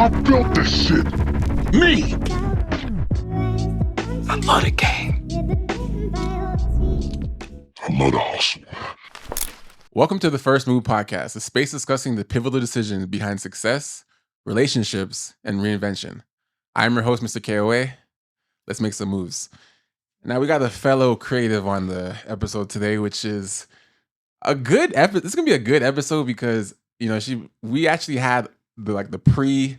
I built this shit. Me. I love the game. I love the hustle. Welcome to the First Move Podcast, a space discussing the pivotal decisions behind success, relationships, and reinvention. I'm your host, Mr. KOA. Let's make some moves. Now we got a fellow creative on the episode today, which is a good episode. This is gonna be a good episode because we actually had the pre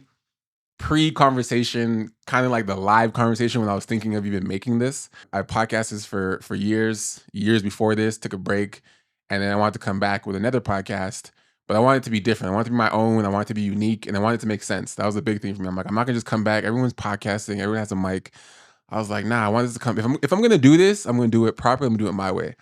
conversation, kind of like the live conversation when I was thinking of even making this. I podcasted for years before this, took a break, and then I wanted to come back with another podcast. But I wanted it to be different. I wanted it to be my own. I wanted it to be unique, and I wanted it to make sense. That was a big thing for me. I'm like, I'm not gonna just come back. Everyone's podcasting. Everyone has a mic. I was like, nah, I wanted this to come. If I'm gonna do this, I'm gonna do it properly. I'm gonna do it my way.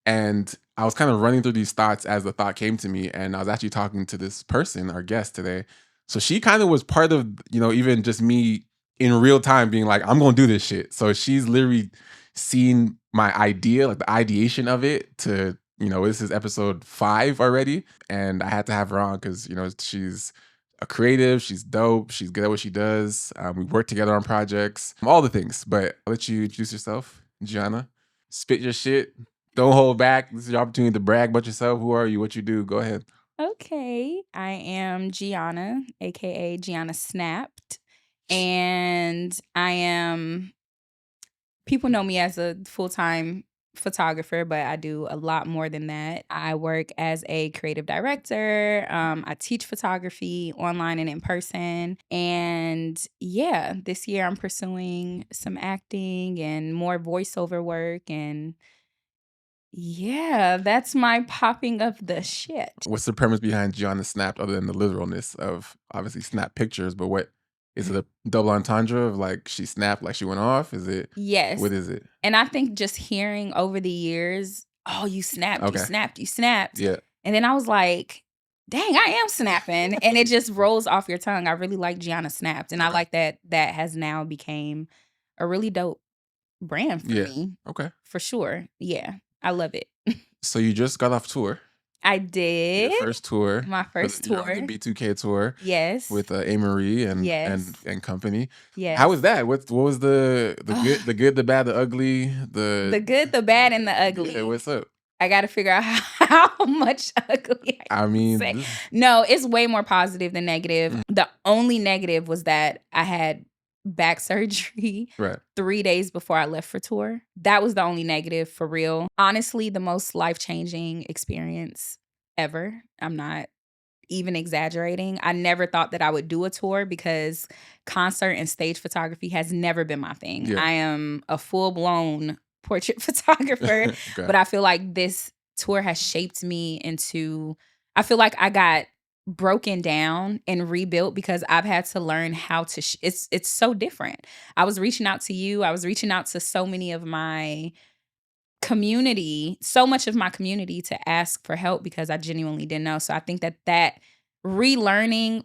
And I was kind of running through these thoughts as the thought came to me, and I was actually talking to this person, our guest today. So she kind of was part of, even just me in real time being like, I'm gonna do this shit. So she's literally seen my idea, like the ideation of it to, this is episode 5 already. And I had to have her on because, she's a creative, she's dope, she's good at what she does. We work together on projects, all the things. But I'll let you introduce yourself, Gianna. Spit your shit. Don't hold back. This is your opportunity to brag about yourself. Who are you? What you do? Go ahead. Okay, I am Gianna, aka Gianna Snapped, and people know me as a full-time photographer, but I do a lot more than that. I work as a creative director. I teach photography online and in person. And yeah, this year I'm pursuing some acting and more voiceover work. And yeah, that's my popping of the shit. What's the premise behind Gianna Snapped other than the literalness of obviously snap pictures? But what is it, a double entendre of like she snapped, like she went off? Is it? Yes. What is it? And I think just hearing over the years, oh, you snapped, Okay. you snapped, you snapped. Yeah. And then I was like, dang, I am snapping. And it just rolls off your tongue. I really like Gianna Snapped. And I like that has now became a really dope brand for me. Okay. For sure. Yeah. I love it. So you just got off tour. I did. Your first tour. My first tour. The B2K tour. Yes. With A-Marie and Yes. and company. Yes. How was that? What was the good, the bad, the ugly, the good, the bad, and the ugly? Yeah, what's up? I got to figure out how much ugly I mean, say. No, it's way more positive than negative. Mm-hmm. The only negative was that I had back surgery 3 days before I left for tour. That was the only negative, for real. Honestly, the most life-changing experience ever. I'm not even exaggerating. I never thought that I would do a tour because concert and stage photography has never been my thing. Yeah. I am a full-blown portrait photographer, but I feel like this tour has shaped me into, I feel like I got broken down and rebuilt because I've had to learn how to, it's so different. I was reaching out to you. I was reaching out to so many of my community, so much of my community to ask for help because I genuinely didn't know. So I think that relearning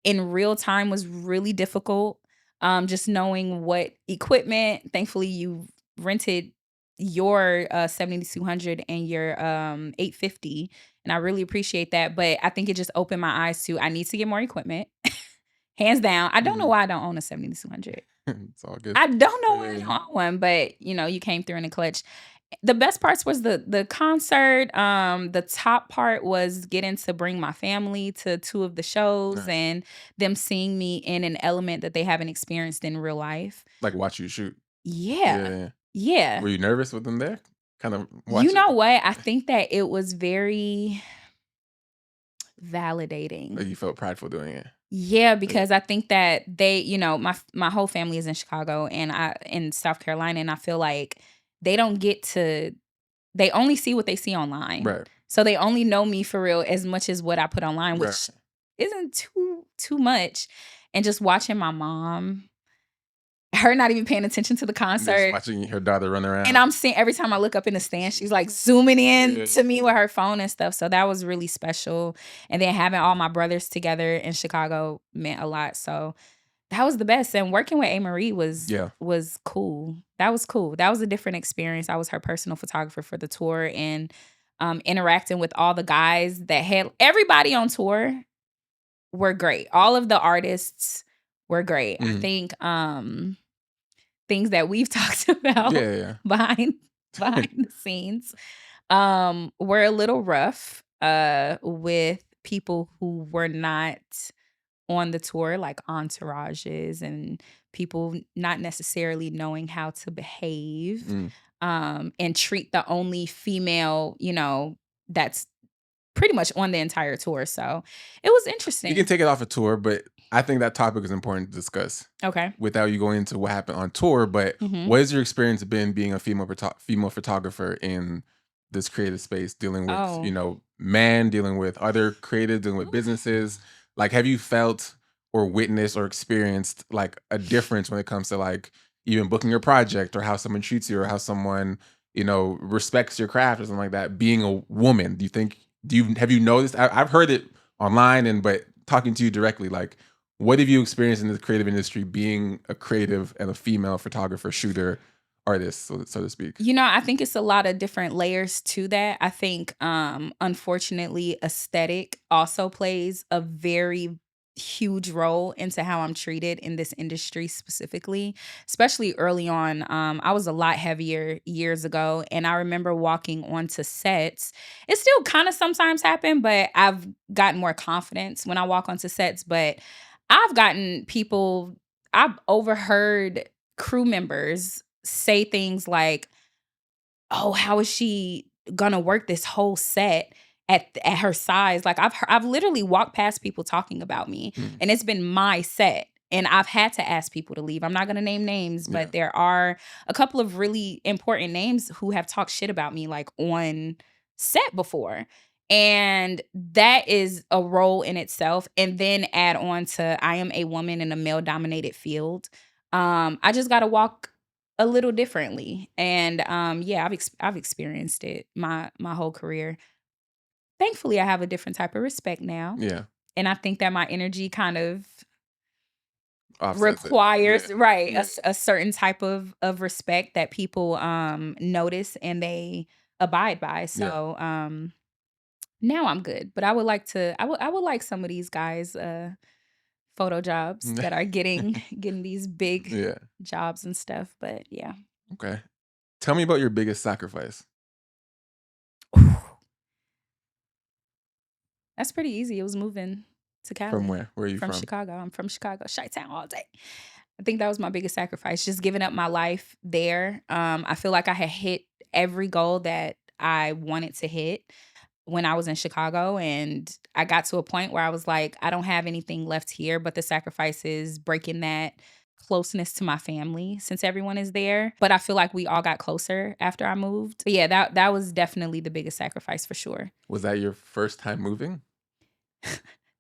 in real time was really difficult. Just knowing what equipment, thankfully you rented your 7200 and your 850, and I really appreciate that. But I think it just opened my eyes to, I need to get more equipment. Hands down. I don't know why I don't own a 7200. It's all good. I don't know why I don't own one, but you came through in the clutch. The best parts was the concert. The top part was getting to bring my family to 2 of the shows and them seeing me in an element that they haven't experienced in real life. Like watch you shoot. Yeah. Were you nervous with them there? Kind of watching? You know what? I think that it was very validating. Like you felt prideful doing it. Yeah, because I think that they, my whole family is in Chicago and in South Carolina, and I feel like they only see what they see online. Right. So they only know me for real as much as what I put online, which isn't too much. And just watching my mom, her not even paying attention to the concert. Just watching her daughter run around. And I'm seeing every time I look up in the stand, she's like zooming in to me with her phone and stuff. So that was really special. And then having all my brothers together in Chicago meant a lot. So that was the best. And working with A-Marie was cool. That was cool. That was a different experience. I was her personal photographer for the tour, and interacting with all the guys that had everybody on tour were great. All of the artists were great. I think things that we've talked about behind the scenes were a little rough with people who were not on the tour, like entourages and people not necessarily knowing how to behave and treat the only female, that's pretty much on the entire tour. So it was interesting. You can take it off a tour, but I think that topic is important to discuss. Okay. Without you going into what happened on tour, but what has your experience been being a female photographer in this creative space, dealing with, men, dealing with other creatives, dealing with businesses? Like, have you felt or witnessed or experienced like a difference when it comes to like even booking your project or how someone treats you or how someone, respects your craft or something like that, being a woman? Have you noticed? I've heard it online but talking to you directly, like, what have you experienced in the creative industry being a creative and a female photographer, shooter, artist, so to speak? I think it's a lot of different layers to that. I think, unfortunately, aesthetic also plays a very huge role into how I'm treated in this industry specifically, especially early on. I was a lot heavier years ago, and I remember walking onto sets. It still kind of sometimes happen, but I've gotten more confidence when I walk onto sets. But I've overheard crew members say things like, "Oh, how is she gonna work this whole set at her size?" Like I've literally walked past people talking about me, and it's been my set, and I've had to ask people to leave. I'm not gonna name names, but there are a couple of really important names who have talked shit about me like on set before. And that is a role in itself. And then add on to I am a woman in a male dominated field. I just got to walk a little differently. And I've experienced it my whole career. Thankfully, I have a different type of respect now. Yeah. And I think that my energy kind of offsets requires a certain type of respect that people notice and they abide by. So now I'm good. But I would like some of these guys photo jobs that are getting these big jobs and stuff. But yeah. Okay. Tell me about your biggest sacrifice. That's pretty easy. It was moving to Cali. From where? Where are you from? From Chicago. I'm from Chicago. Chi-town all day. I think that was my biggest sacrifice, just giving up my life there. I feel like I had hit every goal that I wanted to hit when I was in Chicago. And I got to a point where I was like, I don't have anything left here, but the sacrifice is breaking that closeness to my family since everyone is there. But I feel like we all got closer after I moved. But yeah, that was definitely the biggest sacrifice for sure. Was that your first time moving?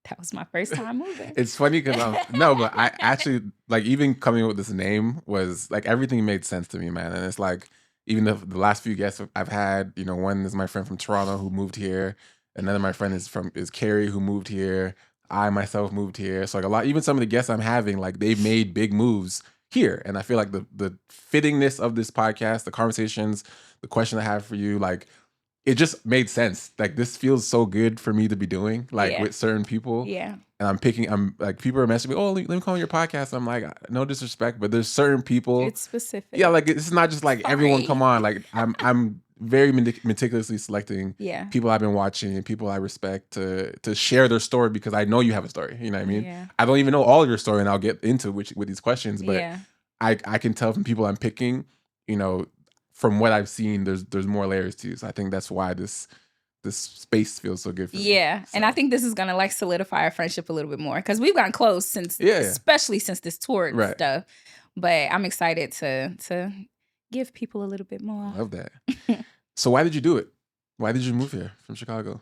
That was my first time moving. It's funny because but I actually, like, even coming up with this name was like everything made sense to me, man. And it's like, even the last few guests I've had, one is my friend from Toronto who moved here. Another my friend is Carrie who moved here. I myself moved here. So like even some of the guests I'm having, like they've made big moves here. And I feel like the fittingness of this podcast, the conversations, the question I have for you, like it just made sense. Like this feels so good for me to be doing, like with certain people. Yeah. And I'm like, people are messaging me, oh, let me come on your podcast. I'm like, no disrespect, but there's certain people. It's specific. Yeah, like it's not just like everyone come on. Like I'm very meticulously selecting people I've been watching and people I respect to share their story because I know you have a story. You know what I mean? Yeah. I don't even know all of your story, and I'll get into with these questions, but I can tell from people I'm picking, from what I've seen, there's more layers to you. So I think that's why this space feels so good for me. Yeah. So. And I think this is gonna like solidify our friendship a little bit more because we've gotten close since especially since this tour and stuff. But I'm excited to give people a little bit more. I love that. So why did you do it? Why did you move here from Chicago?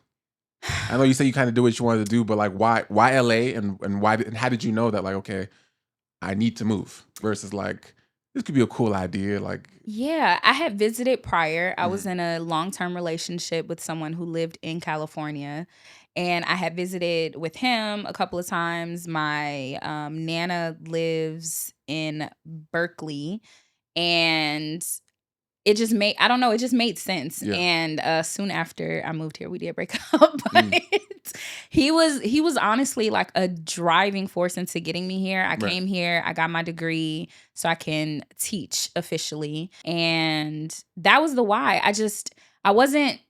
I know you said you kind of do what you wanted to do, but like why LA and why and how did you know that like, okay, I need to move versus like this could be a cool idea. Like, yeah, I had visited prior. I was in a long-term relationship with someone who lived in California, and I had visited with him a couple of times. My Nana lives in Berkeley, and it just made, I don't know, it just made sense. Yeah. And soon after I moved here, we did break up. But he was honestly like a driving force into getting me here. I came here, I got my degree so I can teach officially. And that was the why. I wasn't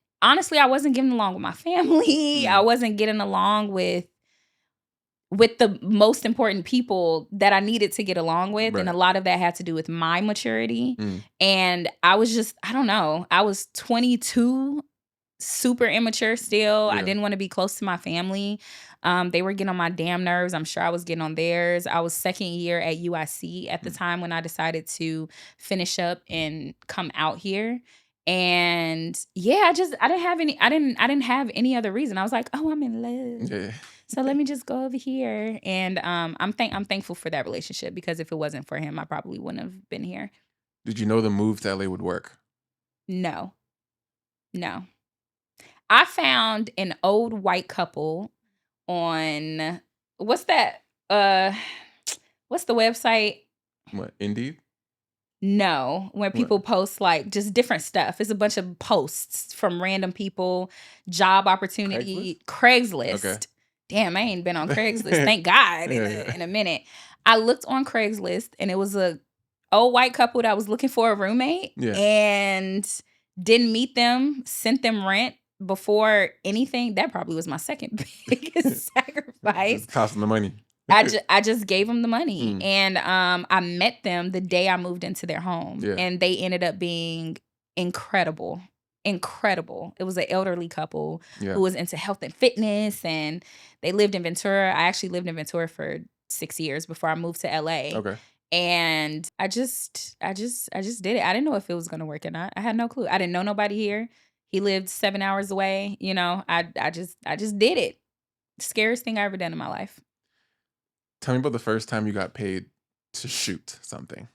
getting along with my family. I wasn't getting along with the most important people that I needed to get along with. And a lot of that had to do with my maturity. And I was just, I don't know, I was 22, super immature still. I didn't want to be close to my family. They were getting on my damn nerves. I'm sure I was getting on theirs. I was second year at UIC at the time when I decided to finish up and come out here. And yeah, I didn't have any other reason. I was like, oh, I'm in love. Yeah. So let me just go over here. And I'm thankful for that relationship, because if it wasn't for him, I probably wouldn't have been here. Did you know the move to LA would work? No. I found an old white couple on, what's that? What's the website? What, Indeed? No, when people post like just different stuff. It's a bunch of posts from random people, job opportunity, Craigslist. Okay. Damn, I ain't been on Craigslist. Thank God in a minute. I looked on Craigslist and it was a old white couple that was looking for a roommate and didn't meet them, sent them rent before anything. That probably was my second biggest sacrifice. Costing the money. I just gave them the money. And I met them the day I moved into their home. Yeah. And they ended up being incredible. It was an elderly couple who was into health and fitness, and they lived in Ventura. I actually lived in Ventura for 6 years before I moved to LA. Okay. And I just did it. I didn't know if it was gonna work or not. I had no clue. I didn't know nobody here. He lived 7 hours away. You know, I just did it. Scariest thing I ever done in my life. Tell me about the first time you got paid to shoot something.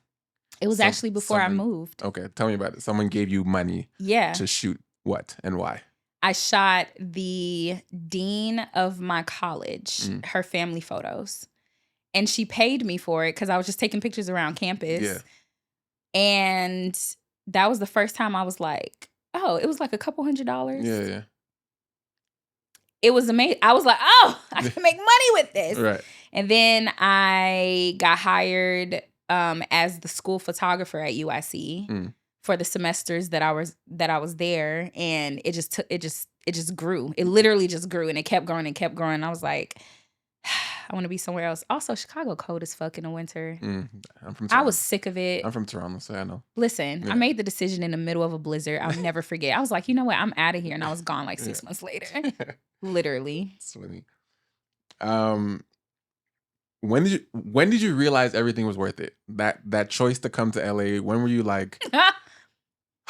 It was actually before I moved. Okay, tell me about it. Someone gave you money to shoot what and why? I shot the dean of my college, her family photos. And she paid me for it because I was just taking pictures around campus. Yeah. And that was the first time I was like, oh, it was like a couple $100. Yeah. It was amazing. I was like, oh, I can make money with this. Right. And then I got hired as the school photographer at UIC for the semesters that I was there, and it just grew. It literally just grew, and it kept growing and kept growing. I was like, I want to be somewhere else. Also, Chicago cold as fuck in the winter. I'm from Toronto. I was sick of it. I'm from Toronto, so I know. Listen, I made the decision in the middle of a blizzard. I'll never forget. I was like, you know what? I'm out of here, and I was gone like 6 months later. Literally. That's funny. When did you realize everything was worth it? That choice to come to LA, when were you like,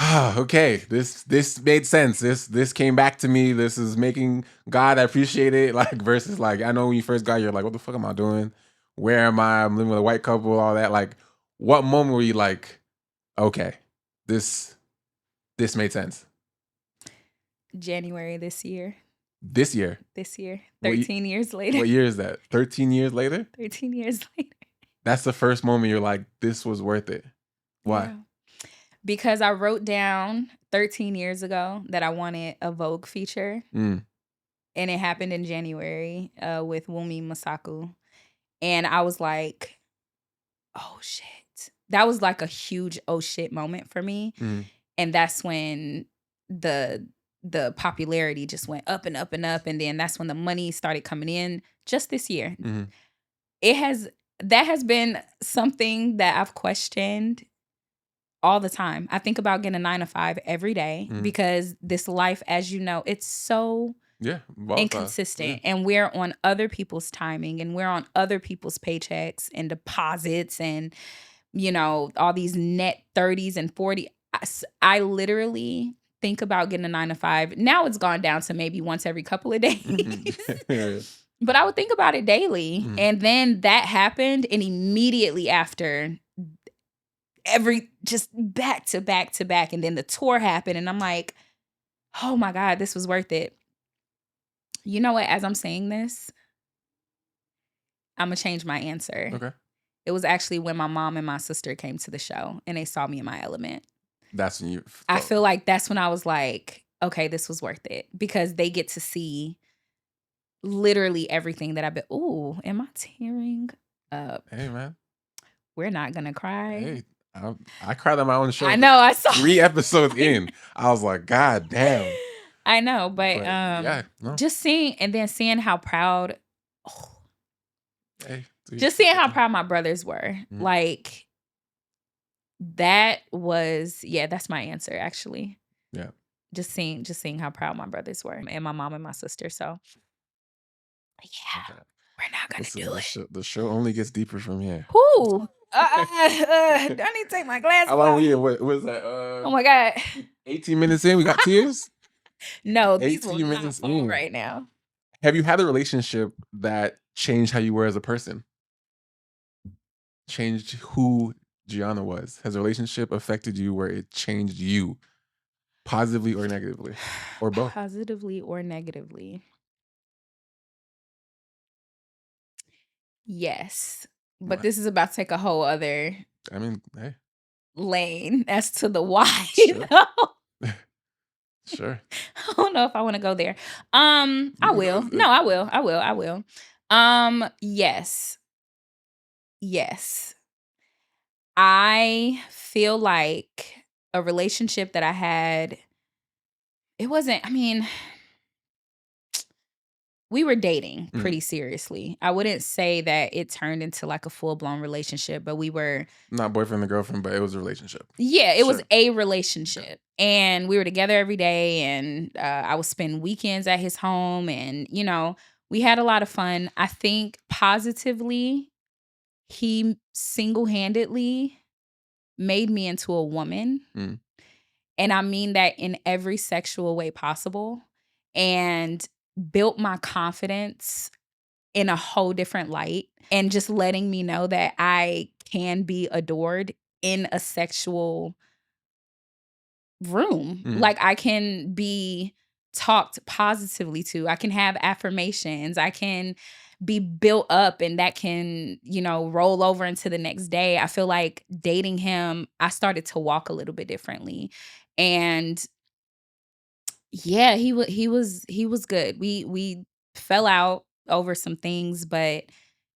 okay, this made sense. This came back to me. This is making God, I appreciate it. Like, versus like, I know when you first got here, you're like, what the fuck am I doing? Where am I? I'm living with a white couple, all that. Like, what moment were you like, okay, this made sense? January this year. This year? 13 years later. What year is that? 13 years later? 13 years later. That's the first moment you're like, this was worth it. Why? Yeah. Because I wrote down 13 years ago that I wanted a Vogue feature. And it happened in January with Wumi Masaku. And I was like, oh shit. That was like a huge oh shit moment for me. And that's when the popularity just went up and up and up. And then that's when the money started coming in just this year. That has been something that I've questioned all the time. I think about getting a 9-to-5 every day because this life, as you know, it's so inconsistent. And we're on other people's timing, and we're on other people's paychecks and deposits, and, you know, all these net 30s and 40. I literally think about getting a 9-to-5. Now it's gone down to maybe once every couple of days. But I would think about it daily. And then that happened, and immediately after, just back to back to back. And then the tour happened, and I'm like, oh my God, this was worth it. You know what? As I'm saying this, I'm going to change my answer. Okay. It was actually when my mom and my sister came to the show, and they saw me in my element. That's when you I feel like that's when I was like, okay, this was worth it, because they get to see literally everything that I've been. Ooh, am I tearing up? Hey, man. We're not gonna cry. Hey, I cried on my own show. I know. I saw 3 episodes in. I was like, God damn. I know, but yeah, no. just seeing how proud. Hey, just seeing how proud my brothers were, like that was that's my answer actually. Yeah. Just seeing how proud my brothers were, and my mom and my sister. So yeah, we're not gonna do it. The show only gets deeper from here. Whoo! I need to take my glasses How long off. we in? What was that? Oh my God. 18 minutes in, we got tears? No, these will not fall right now. Have you had a relationship that changed how you were as a person? Changed who Gianna was? Has a relationship affected you where it changed you positively or negatively? Or both? Positively or negatively? Yes. But this is about to take a whole other hey. lane as to the why. Sure. Sure. I don't know if I want to go there. I will. No, I will. Yes. Yes. I feel like a relationship that I had, it wasn't, we were dating pretty seriously. I wouldn't say that it turned into like a full-blown relationship, but we were not boyfriend and girlfriend, but it was a relationship. Yeah, it was a relationship. And we were together every day, and I would spend weekends at his home, and we had a lot of fun. I think positively, he single-handedly made me into a woman. And I mean that in every sexual way possible, and built my confidence in a whole different light, and just letting me know that I can be adored in a sexual room. Like I can be talked positively to. I can have affirmations. I can be built up, and that can, roll over into the next day. I feel like dating him, I started to walk a little bit differently. And yeah, he was good. We fell out over some things, but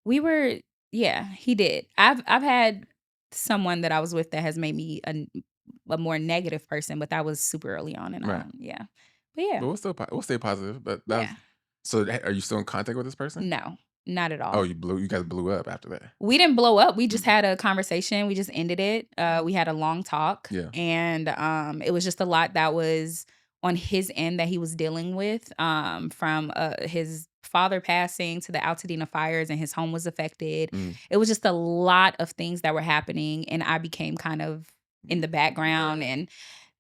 we were he did. I've had someone that I was with that has made me a more negative person, but that was super early on, and right. But yeah. But we'll stay positive. But so are you still in contact with this person? No, not at all. Oh, you guys blew up after that. We didn't blow up. We just had a conversation. We just ended it. We had a long talk. Yeah. And it was just a lot that was on his end that he was dealing with, from his father passing to the Altadena fires, and his home was affected. It was just a lot of things that were happening, and I became kind of in the background. And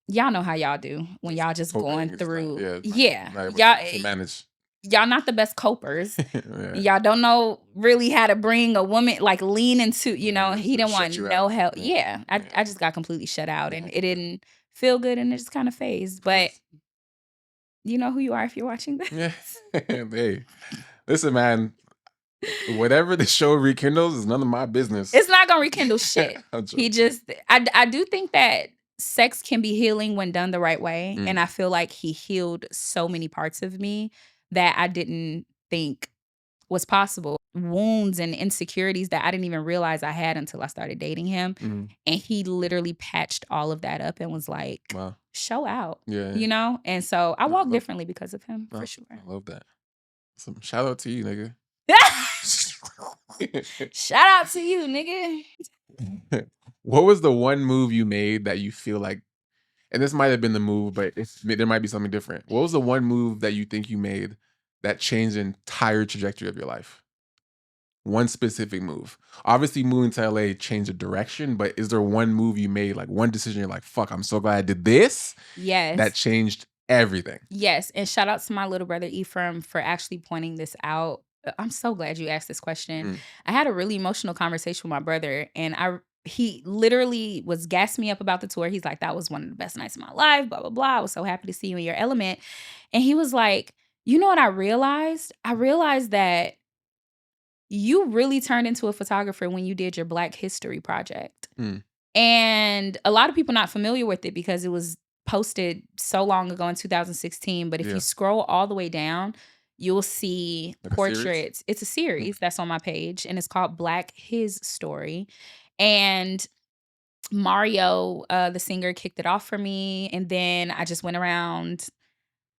y'all know how y'all do when y'all just going through. Y'all manage. Y'all not the best copers. Y'all don't know really how to bring a woman, like lean into, he didn't want no help. I just got completely shut out, and it didn't feel good, and it just kind of phased. But you know who you are if you're watching this. Hey, listen, man. Whatever the show rekindles is none of my business. It's not gonna rekindle shit. I do think that sex can be healing when done the right way, and I feel like he healed so many parts of me that I didn't think was possible. Wounds and insecurities that I didn't even realize I had until I started dating him. And he literally patched all of that up and was like, wow. Show out. Yeah. And so I walk differently because of him, for sure. I love that. Some shout out to you, nigga. Shout out to you, nigga. What was the one move you made that you feel like, and this might have been the move, but there might be something different. What was the one move that you think you made that changed the entire trajectory of your life? One specific move. Obviously, moving to LA changed the direction, but is there one move you made, like one decision you're like, fuck, I'm so glad I did this? Yes. That changed everything. Yes. And shout out to my little brother, Ephraim, for actually pointing this out. I'm so glad you asked this question. I had a really emotional conversation with my brother, and he literally was gassing me up about the tour. He's like, that was one of the best nights of my life, blah, blah, blah. I was so happy to see you in your element. And he was like, you know what I realized? I realized that you really turned into a photographer when you did your Black History project. And a lot of people not familiar with it because it was posted so long ago in 2016. But if you scroll all the way down, you'll see like portraits. It's a series that's on my page, and it's called Black His Story. And Mario, the singer, kicked it off for me. And then I just went around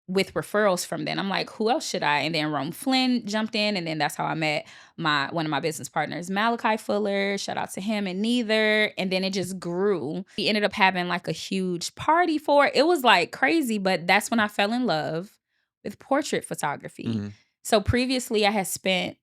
with referrals from then. I'm like, who else should I? And then Rome Flynn jumped in, and then that's how I met one of my business partners, Malachi Fuller. Shout out to him and Neither. And then it just grew. We ended up having like a huge party for it. It was like crazy, but that's when I fell in love with portrait photography. So previously I had spent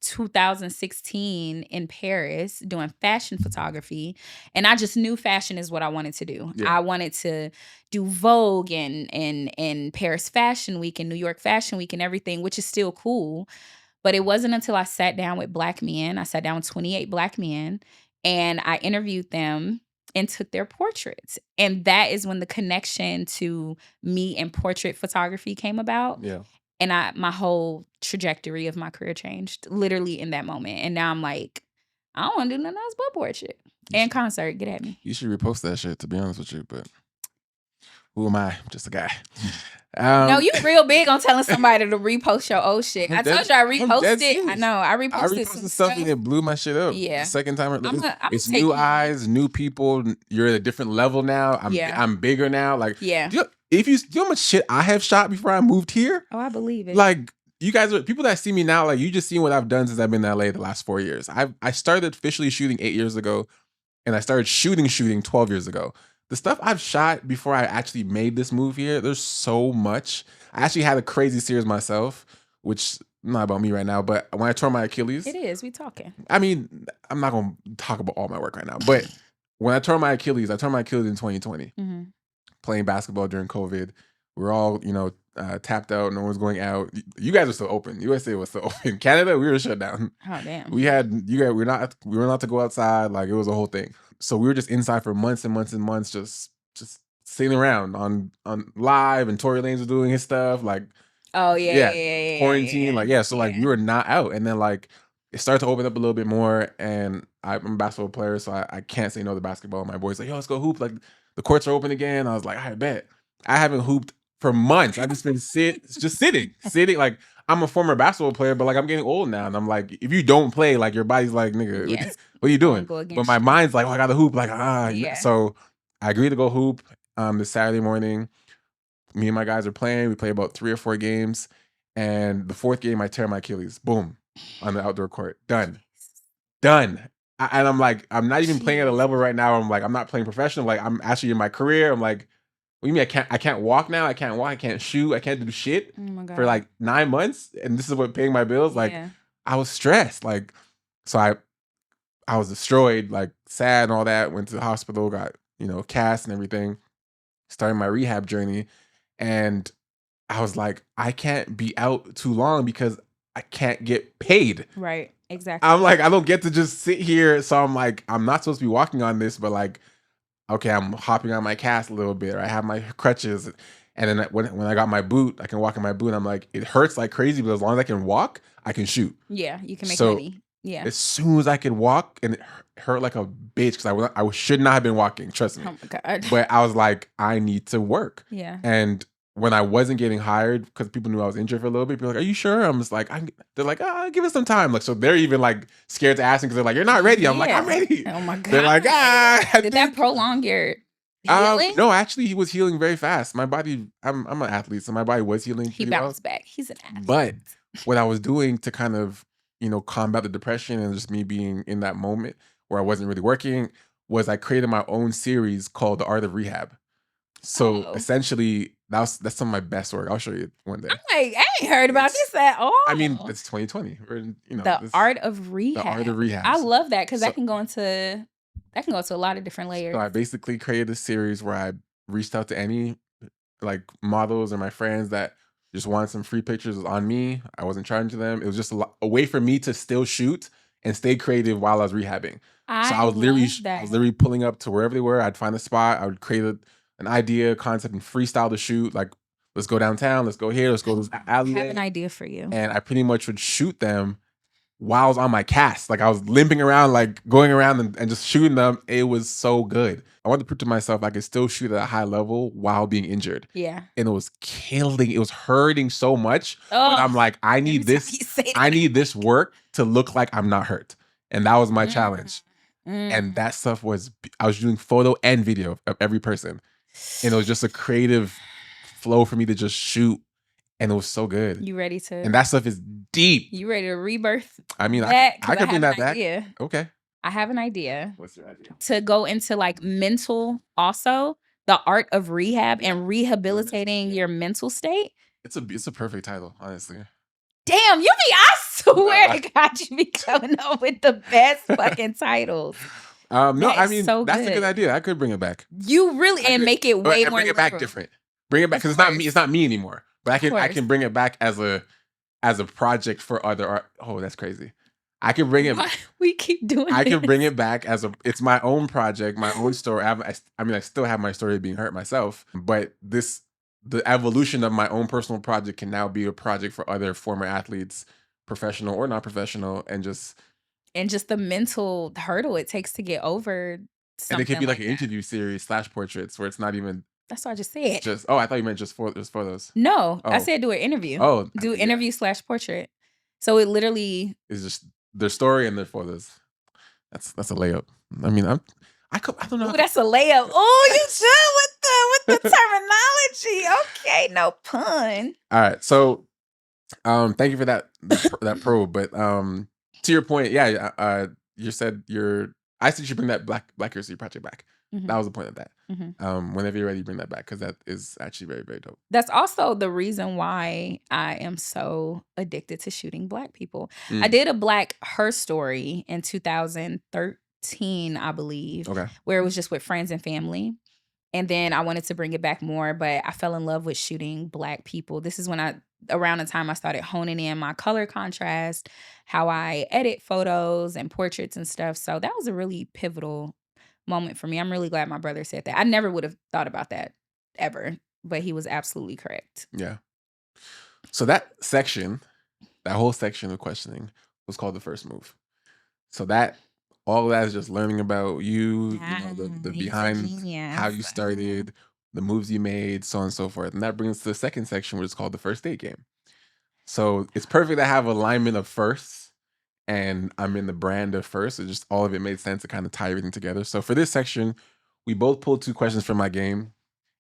2016 in Paris doing fashion photography, and I just knew fashion is what I wanted to do. I wanted to do Vogue and Paris Fashion Week and New York Fashion Week and everything, which is still cool. But it wasn't until I sat down with Black men. I sat down with 28 Black men, and I interviewed them and took their portraits. And that is when the connection to me and portrait photography came about. And my whole trajectory of my career changed literally in that moment. And now I'm like, I don't want to do nothing else but portrait and concert. Get at me. You should repost that shit, to be honest with you. But who am I? I'm just a guy. No, you real big on telling somebody to repost your old shit. I told you I reposted. I know. I reposted something that blew my shit up. Yeah. The second time. It's new new eyes, new people. You're at a different level now. I'm bigger now. Like, do you know how much shit I have shot before I moved here? Oh, I believe it. Like, you guys are people that see me now. Like, you just seen what I've done since I've been in LA the last 4 years. I started officially shooting 8 years ago, and I started shooting 12 years ago. The stuff I've shot before I actually made this move here, there's so much. I actually had a crazy series myself, which not about me right now, but when I tore my Achilles. It is. We talking. I mean, I'm not going to talk about all my work right now, but when I tore my Achilles in 2020, playing basketball during COVID. We're all, tapped out. No one's going out. You guys are still open. USA was still open. Canada, we were shut down. Oh, damn. We were not allowed to go outside. Like, it was a whole thing. So we were just inside for months and months and months, just sitting around on live, and Tory Lanez was doing his stuff. Like, yeah. Quarantine. We were not out. And then like it started to open up a little bit more, and I'm a basketball player, so I can't say no to basketball. My boy's like, yo, let's go hoop. Like, the courts are open again. I was like, I bet. I haven't hooped for months. I've just been sitting. Like, I'm a former basketball player, but like I'm getting old now, and I'm like, if you don't play, like your body's like, nigga, what are you doing? But my mind's like, oh, I got to hoop. Like, So I agreed to go hoop this Saturday morning. Me and my guys are playing. We play about 3 or 4 games, and the 4th game I tear my Achilles. Boom, on the outdoor court. Done. And I'm like, I'm not even playing at a level right now. I'm like, I'm not playing professional. Like, I'm actually in my career. I'm like, what do you mean I can't walk now? I can't walk. I can't shoot. I can't do shit for like 9 months. And this is what paying my bills. Like, I was stressed. Like, so I was destroyed, like sad and all that. Went to the hospital, got, cast and everything. Started my rehab journey. And I was like, I can't be out too long because I can't get paid. Right. Exactly. I'm like, I don't get to just sit here. So I'm like, I'm not supposed to be walking on this, but like, okay, I'm hopping on my cast a little bit, or I have my crutches. And then when I got my boot, I can walk in my boot. I'm like, it hurts like crazy, but as long as I can walk, I can shoot. Yeah, you can make money. Yeah. As soon as I could walk, and it hurt like a bitch because I should not have been walking, trust me. Oh my God. But I was like, I need to work. Yeah. And when I wasn't getting hired, because people knew I was injured for a little bit, people were like, are you sure? I'm just like, they're like, give us some time. Like, so they're even like scared to ask me because they're like, you're not ready. I'm like, I'm ready. Oh my God. They're like, Did that prolong your healing? No, actually, he was healing very fast. My body, I'm an athlete, so my body was healing. He bounced back. He's an athlete. But what I was doing to kind of, combat the depression and just me being in that moment where I wasn't really working was I created my own series called The Art of Rehab. So essentially, that's some of my best work. I'll show you one day. I'm like, I ain't heard about this at all. I mean, it's 2020. We're in, The Art of Rehab. The Art of Rehab. I love that because that can go into a lot of different layers. So I basically created a series where I reached out to any like models or my friends that just wanted some free pictures on me. I wasn't charging them. It was just a way for me to still shoot and stay creative while I was rehabbing. I was literally pulling up to wherever they were. I'd find a spot. I would create an idea, concept, and freestyle to shoot. Like, let's go downtown. Let's go here. Let's go to this alleyway. I have an idea for you. And I pretty much would shoot them while I was on my cast. Like I was limping around, like going around and just shooting them. It was so good. I wanted to prove to myself I could still shoot at a high level while being injured. Yeah. And it was killing. It was hurting so much. Oh, but I'm like, I need this work to look like I'm not hurt. And that was my challenge. And that stuff I was doing photo and video of every person. And it was just a creative flow for me to just shoot. And it was so good. You ready to? And that stuff is deep. You ready to rebirth? I mean, I could bring that back. Idea. Okay. I have an idea. What's your idea? To go into like mental, also the art of rehab and rehabilitating your mental state. It's a perfect title, honestly. Damn, I swear to God, you be coming up with the best fucking titles. No, I mean, that's a good idea. I could bring it back. You really, make it way more. Bring it back different. Bring it back, because it's not me anymore. But I can bring it back as a project for other art. Oh, that's crazy. I can bring it. We keep doing. I can bring it back it's my own project, my own story. I still have my story of being hurt myself, but the evolution of my own personal project can now be a project for other former athletes, professional or not professional, and just the mental hurdle it takes to get over. And it could be like an interview series / portraits where it's not even. That's what I just said. I thought you meant just for those. No, I said do an interview. Oh, do interview / portrait. So it literally is just their story and their photos. That's a layup. I mean, I don't know. Ooh, that's a layup. Oh, you should with the terminology. Okay, no pun. All right, so thank you for that probe. But to your point, yeah, you said I said you should bring that Black History project back. Mm-hmm. That was the point of that. Mm-hmm. Whenever you're ready, bring that back, because that is actually very, very dope. That's also the reason why I am so addicted to shooting Black people. I did a Black Her Story in 2013, I believe, where it was just with friends and family. And then I wanted to bring it back more, but I fell in love with shooting Black people. This is when around the time I started honing in my color contrast, how I edit photos and portraits and stuff. So that was a really pivotal moment for me. I'm really glad my brother said that. I never would have thought about that ever, but he was absolutely correct. Yeah. So that whole section of questioning was called the first move. So all of that is just learning about you, the behind how you started, the moves you made, so on and so forth. And that brings us to the second section, which is called the first date game. So it's perfect to have alignment of firsts. And I'm in the brand of first. So just all of it made sense to kind of tie everything together. So for this section, we both pulled 2 questions from my game,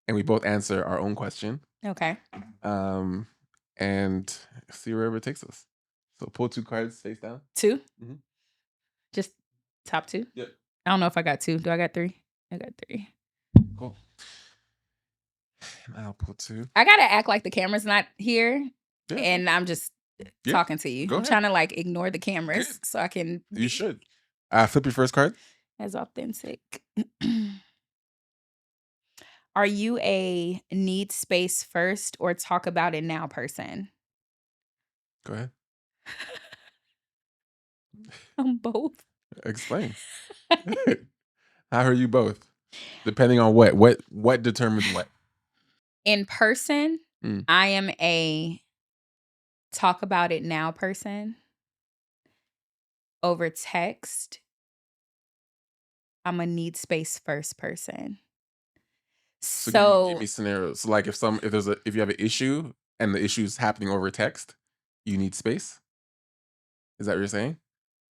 and we both answer our own question. Okay. And see wherever it takes us. So pull 2 cards face down. 2? Mm-hmm. Just top 2? Yep. I don't know if I got 2. Do I got 3? I got 3. Cool. And I'll pull 2. I gotta act like the camera's not here, and I'm just talking to you. I'm trying to like ignore the cameras so I can. You should. Flip your first card. As authentic. Are you a need space first or talk about it now person? Go ahead. I'm both. Explain. How are you both? Depending on what determines what. In person, I am a talk about it now person. Over text, I'm a need space first person. So give me scenarios. So like if you have an issue and the issue is happening over text, you need space. Is that what you're saying?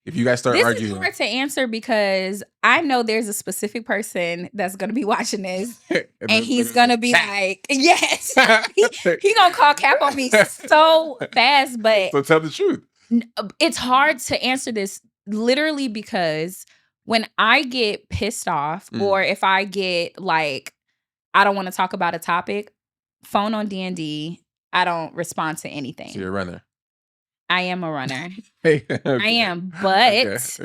If you guys start arguing, this is hard to answer because I know there's a specific person that's gonna be watching this, and he's gonna be like, "Yes, he gonna call cap on me so fast." But so tell the truth. It's hard to answer this literally because when I get pissed off, or if I get like, I don't want to talk about a topic, phone on D&D, I don't respond to anything. So you're a runner. I am a runner. Okay. I am, but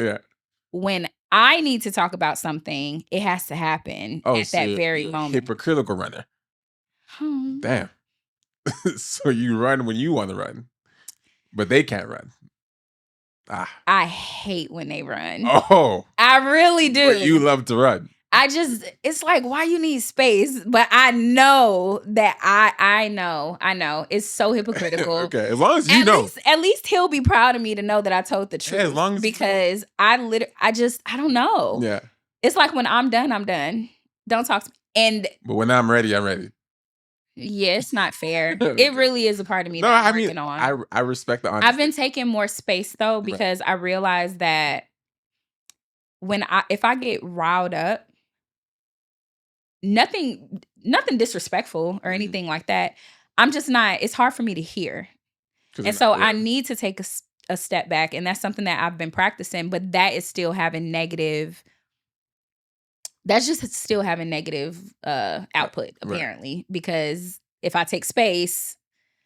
when I need to talk about something, it has to happen at that very moment. Hypocritical runner. Damn. So you run when you want to run, but they can't run. I hate when they run. Oh. I really do. But you love to run. it's like, why you need space? But I know that I know. It's so hypocritical. Okay, as long as you know. At least he'll be proud of me to know that I told the truth. Yeah, as long as because I don't know. Yeah. It's like when I'm done, I'm done. Don't talk to me. But when I'm ready, I'm ready. Yeah, it's not fair. It really is a part of me that I'm working on. I respect the honesty. I've been taking more space though, because I realize that if I get riled up, nothing disrespectful or anything like that. I'm just not. It's hard for me to hear, and so I need to take a step back, and that's something that I've been practicing. But that is still having negative. That's just still having negative output, apparently, because if I take space,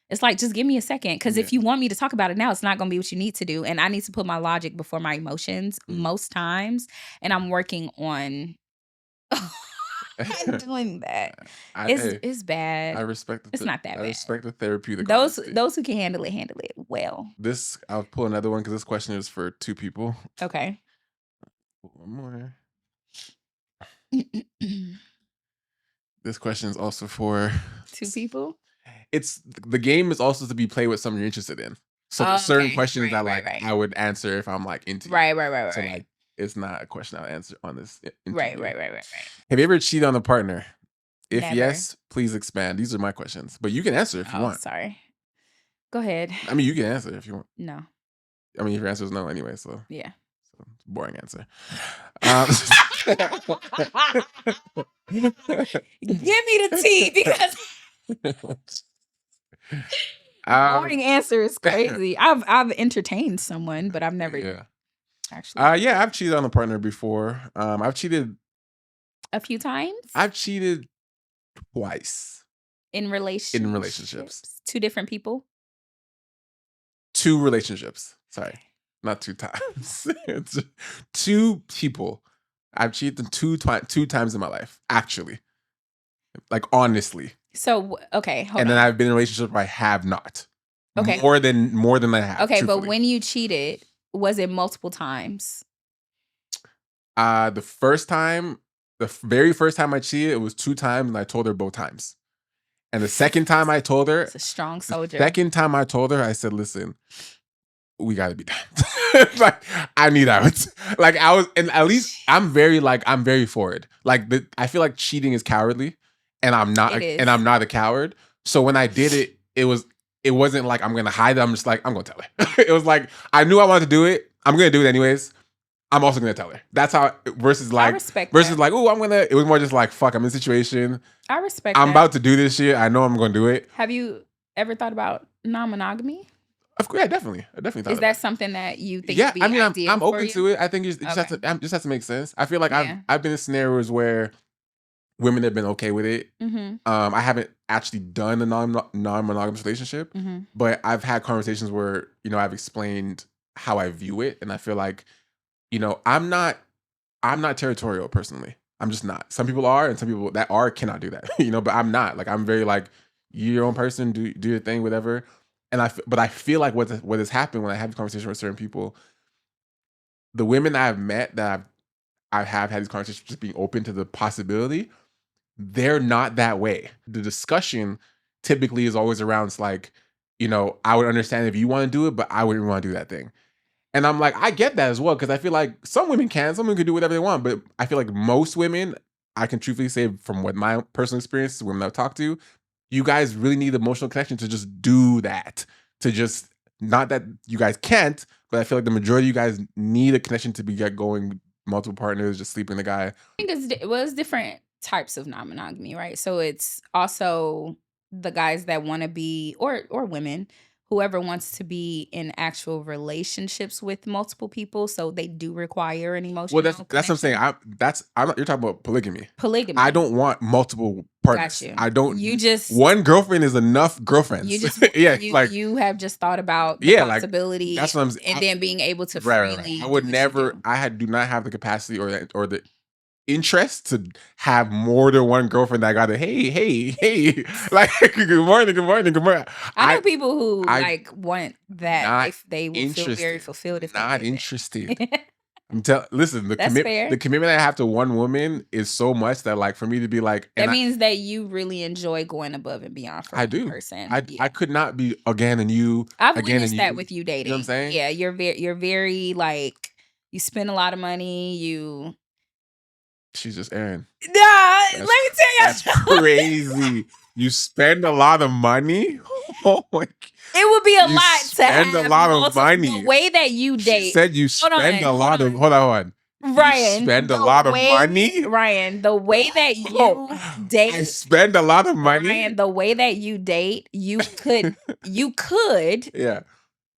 it's like, just give me a second. Because if you want me to talk about it now, it's not going to be what you need to do. And I need to put my logic before my emotions most times. And I'm working on doing that. It's bad. I respect it's not that bad. I respect the therapeutic Those honesty. who can handle it well. I'll pull another one because this question is for 2 people. Okay. One more. This question is also for 2 people. It's the game is also to be played with someone you're interested in. So there's certain questions that I would answer if I'm like into you. Right. So like it's not a question I'll answer on this interview. Right. Have you ever cheated on a partner? If Never. yes, please expand. These are my questions, but you can answer if you want. Sorry. Go ahead. I mean, you can answer if you want. No. I mean, your answer is no anyway, so yeah. So it's a boring answer. Give me the tea because boring answer is crazy. I've entertained someone, but I've never actually. I've cheated on a partner before. I've cheated a few times. I've cheated twice in relationships. 2 different people. 2 relationships. Sorry, not 2 times. It's 2 people. I've cheated 2 times in my life, actually. Like, honestly. So, okay, hold on. Then I've been in a relationship where I have not. Okay. More than I have. Okay, truthfully. but when you cheated, was it multiple times? The very first time I cheated, it was 2 times, and I told her both times. And the second time I told her, it's a strong soldier. Second time I told her, I said, "Listen, we got to be done. Like, I need out." Like, I was, and at least I'm very forward. Like, I feel like cheating is cowardly, and I'm not a coward. So when I did it, it wasn't like I'm gonna hide it. I'm just like, I'm gonna tell her. It was like, I knew I wanted to do it. I'm gonna do it anyways. I'm also gonna tell her. That's how. Versus like, oh, I'm gonna. It was more just like, fuck, I'm in a situation. I respect. I'm about to do this shit. I know I'm gonna do it. Have you ever thought about non-monogamy? Of course, definitely. I definitely thought. Is that something that you think? Yeah, I mean, I'm open to it. I think it just has to make sense. I feel like I've been in scenarios where women have been okay with it. Mm-hmm. I haven't actually done a non-monogamous relationship, but I've had conversations where I've explained how I view it, and I feel like I'm not territorial personally. I'm just not. Some people are, and some people that are cannot do that. But I'm not. Like, I'm very like, you're your own person. Do your thing, whatever. But I feel like what has happened when I have this conversation with certain people, the women that I've met that I have had these conversations just being open to the possibility, they're not that way. The discussion typically is always around, it's like, I would understand if you want to do it, but I wouldn't want to do that thing. And I'm like, I get that as well, because I feel like some women can do whatever they want, but I feel like most women, I can truthfully say from what my personal experience, women I've talked to, you guys really need emotional connection to just do that. To just, not that you guys can't, but I feel like the majority of you guys need a connection to get going, multiple partners, just sleeping with a guy. I think it's different types of non-monogamy, right? So it's also the guys that want to be, or women, whoever wants to be in actual relationships with multiple people, so they do require an emotional. Well, that's what I'm saying. You're talking about polygamy. Polygamy. I don't want multiple partners. Got you. I don't. You just, one girlfriend is enough girlfriends. You just you have just thought about the possibility, that's what I'm saying. And then being able to freely. I would never. Do not have the capacity or the interest to have more than one girlfriend that got hey, like, good morning. I know people who want that if they will feel very fulfilled. If not interested. Listen, the That's fair. the commitment I have to one woman is so much that like for me to be like, that means that you really enjoy going above and beyond for one person. I could not be again and you. I've again witnessed and that you. with you dating. You know what I'm saying? Yeah, you're very like you spend a lot of money. She's just Aaron. Nah, let me tell you. That's crazy. You spend a lot of money. Oh my! It would be a lot to spend have a lot of money. The way that you date. She said you spend a lot of. Hold on. Ryan, you spend a lot of money. Ryan, the way that you date. I spend a lot of money. Ryan, the way that you date, you could, yeah.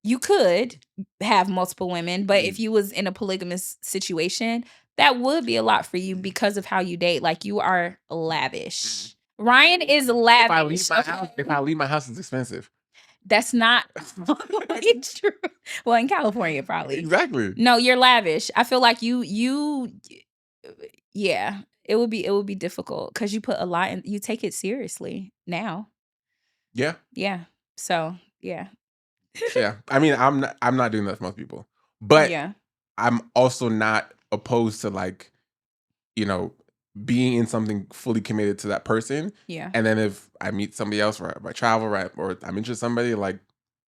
You could have multiple women, but if you was in a polygamous situation, that would be a lot for you because of how you date. Like you are lavish. Ryan is lavish. If I leave my house, it's expensive. That's not true. Well, in California, probably. Exactly. No, you're lavish. I feel like yeah, it would be difficult because you put a lot in, you take it seriously now. Yeah. Yeah. So yeah. Yeah. I mean, I'm not doing that for most people, but yeah. I'm also not opposed to like, being in something fully committed to that person. Yeah. And then if I meet somebody else or I travel, right, or I'm interested in somebody, like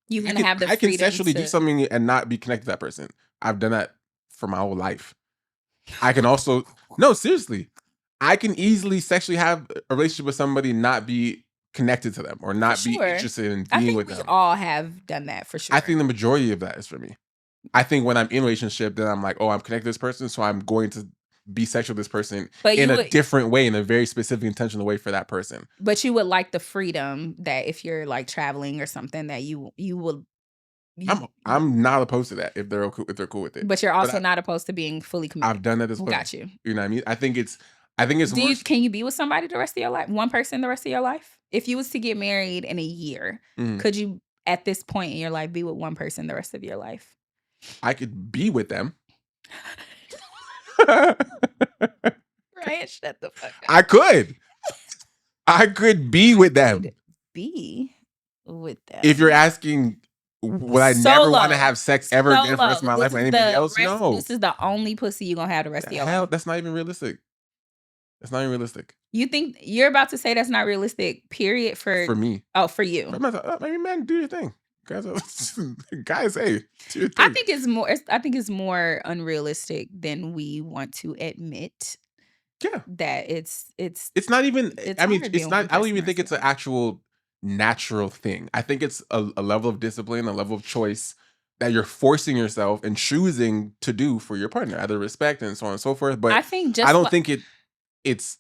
you can have the freedom. I can sexually do something and not be connected to that person. I've done that for my whole life. I can also no, seriously. I can easily sexually have a relationship with somebody and not be connected to them or not be interested in being with them. We all have done that for sure. I think the majority of that is for me. I think when I'm in a relationship, then I'm like, oh, I'm connected to this person, so I'm going to be sexual with this person in a different way, in a very specific, intentional way for that person. But you would like the freedom that if you're like traveling or something that you will. I'm not opposed to that if they're cool with it. But you're also not opposed to being fully committed. I've done that as well. Got you. You know what I mean? I think it's can you be with somebody the rest of your life? One person the rest of your life? If you was to get married in a year, could you at this point in your life be with one person the rest of your life? I could be with them. Ryan, shut the fuck up. I could be with them. Be with them. If you're asking, would I never want to have sex ever again for the rest of my life with anybody else? No. This is the only pussy you're going to have the rest of your life. That's not even realistic. That's not even realistic. You think you're about to say that's not realistic, period, for me. Oh, for you. Maybe man, do your thing. Guys, hey, do your thing. I think it's more unrealistic than we want to admit. Yeah. That it's not even I don't even think it's an actual natural thing. I think it's a level of discipline, a level of choice that you're forcing yourself and choosing to do for your partner, out of respect and so on and so forth. But I don't think it's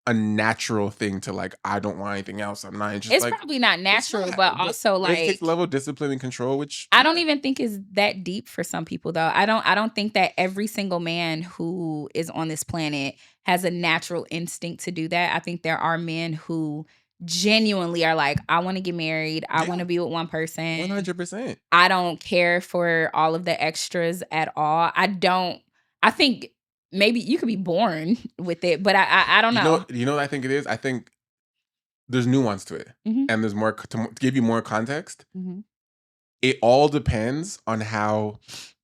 a natural thing to like, I don't want anything else. I'm not interested. It's probably not natural, but also like it takes a level of discipline and control, which I don't even think is that deep for some people though. I don't think that every single man who is on this planet has a natural instinct to do that. I think there are men who genuinely are like, I want to get married. I want to be with one person. 100%. I don't care for all of the extras at all. I think maybe you could be born with it, but I don't know. You know what I think it is? I think there's nuance to it. Mm-hmm. And there's more, to give you more context, it all depends on how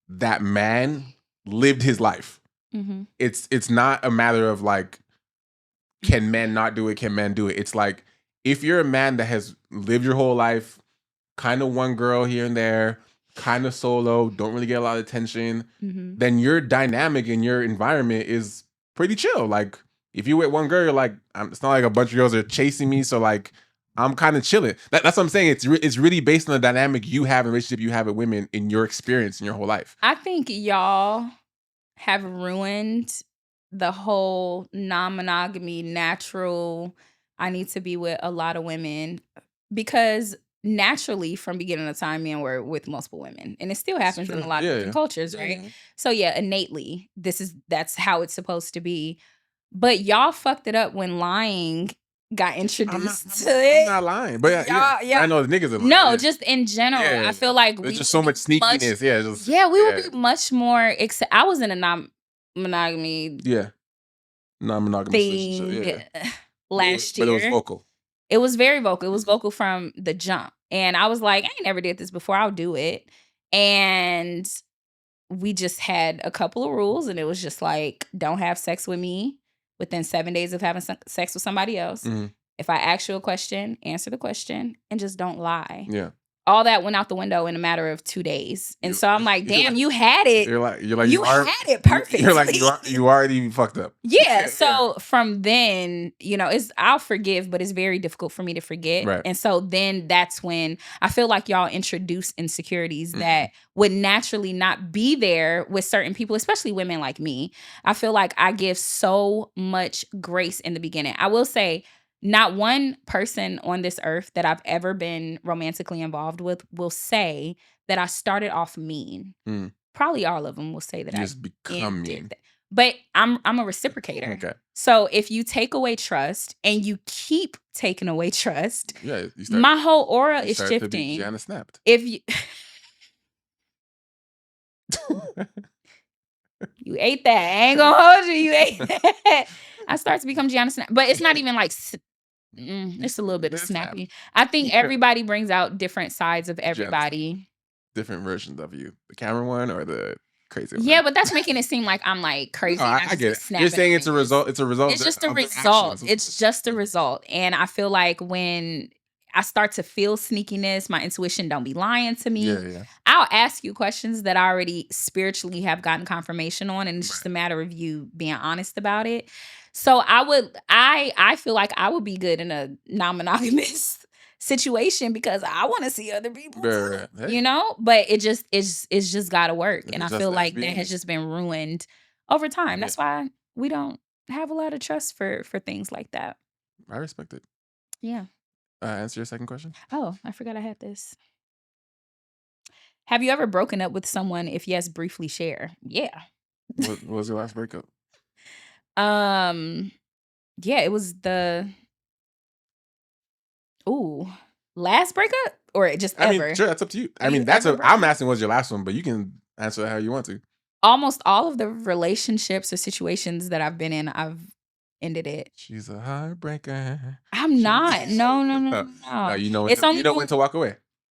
that man lived his life. Mm-hmm. It's not a matter of like, can men not do it? Can men do it? It's like, if you're a man that has lived your whole life, kind of one girl here and there, kind of solo, don't really get a lot of attention, then your dynamic in your environment is pretty chill. Like, if you with one girl, you're like, it's not like a bunch of girls are chasing me, so like, I'm kind of chilling. That's what I'm saying. It's really based on the dynamic you have in relationship you have with women in your experience in your whole life. I think y'all have ruined the whole non-monogamy, natural, I need to be with a lot of women, because naturally from beginning of time, men were with multiple women, and it still happens in a lot of different cultures, right? Yeah. So yeah, innately, that's how it's supposed to be. But y'all fucked it up when lying got introduced to it. I'm not lying, but yeah, I know the niggas are lying. No, just in general, I feel like there's just so much sneakiness. We would be much more. I was in a non-monogamy. Non-monogamous thing last year. But it was vocal. It was very vocal. It was vocal from the jump. And I was like, I ain't never did this before. I'll do it. And we just had a couple of rules, and it was just like, don't have sex with me within 7 days of having sex with somebody else. Mm-hmm. If I ask you a question, answer the question, and just don't lie. Yeah. All that went out the window in a matter of 2 days. And so I'm like, damn, you had it. You're like you had it perfectly. You're like, you already fucked up. Yeah. So from then, I'll forgive, but it's very difficult for me to forget. Right. And so then that's when I feel like y'all introduce insecurities that would naturally not be there with certain people, especially women like me. I feel like I give so much grace in the beginning. I will say, not one person on this earth that I've ever been romantically involved with will say that I started off mean. Probably all of them will say that you I just become mean. But I'm a reciprocator. Okay. So if you take away trust and you keep taking away trust, my whole aura is shifting. To be Gianna snapped. If you you ate that, I ain't gonna hold you. You ate that. I start to become Gianna snapped, but it's not even like. It's a little bit of snappy. I think everybody brings out different sides of everybody. Different versions of you. The camera one or the crazy one? Yeah, but that's making it seem like I'm like crazy. I get it. You're saying it's a result. It's a result. It's just a result. It's just a result. And I feel like when I start to feel sneakiness, my intuition don't be lying to me. Yeah. I'll ask you questions that I already spiritually have gotten confirmation on, and it's just a matter of you being honest about it. So I feel like I would be good in a non-monogamous situation because I want to see other people too, hey. But it's just got to work. And I feel like that has just been ruined over time. That's why we don't have a lot of trust for things like that. I respect it. Yeah. Answer your second question. Oh, I forgot I had this. Have you ever broken up with someone? If yes, briefly share. Yeah. What was your last breakup? Yeah, it was last breakup or just ever? I mean, sure, that's up to you. I'm asking what's your last one, but you can answer how you want to. Almost all of the relationships or situations that I've been in, I've ended it. She's a heartbreaker. I'm not. No. When to walk away.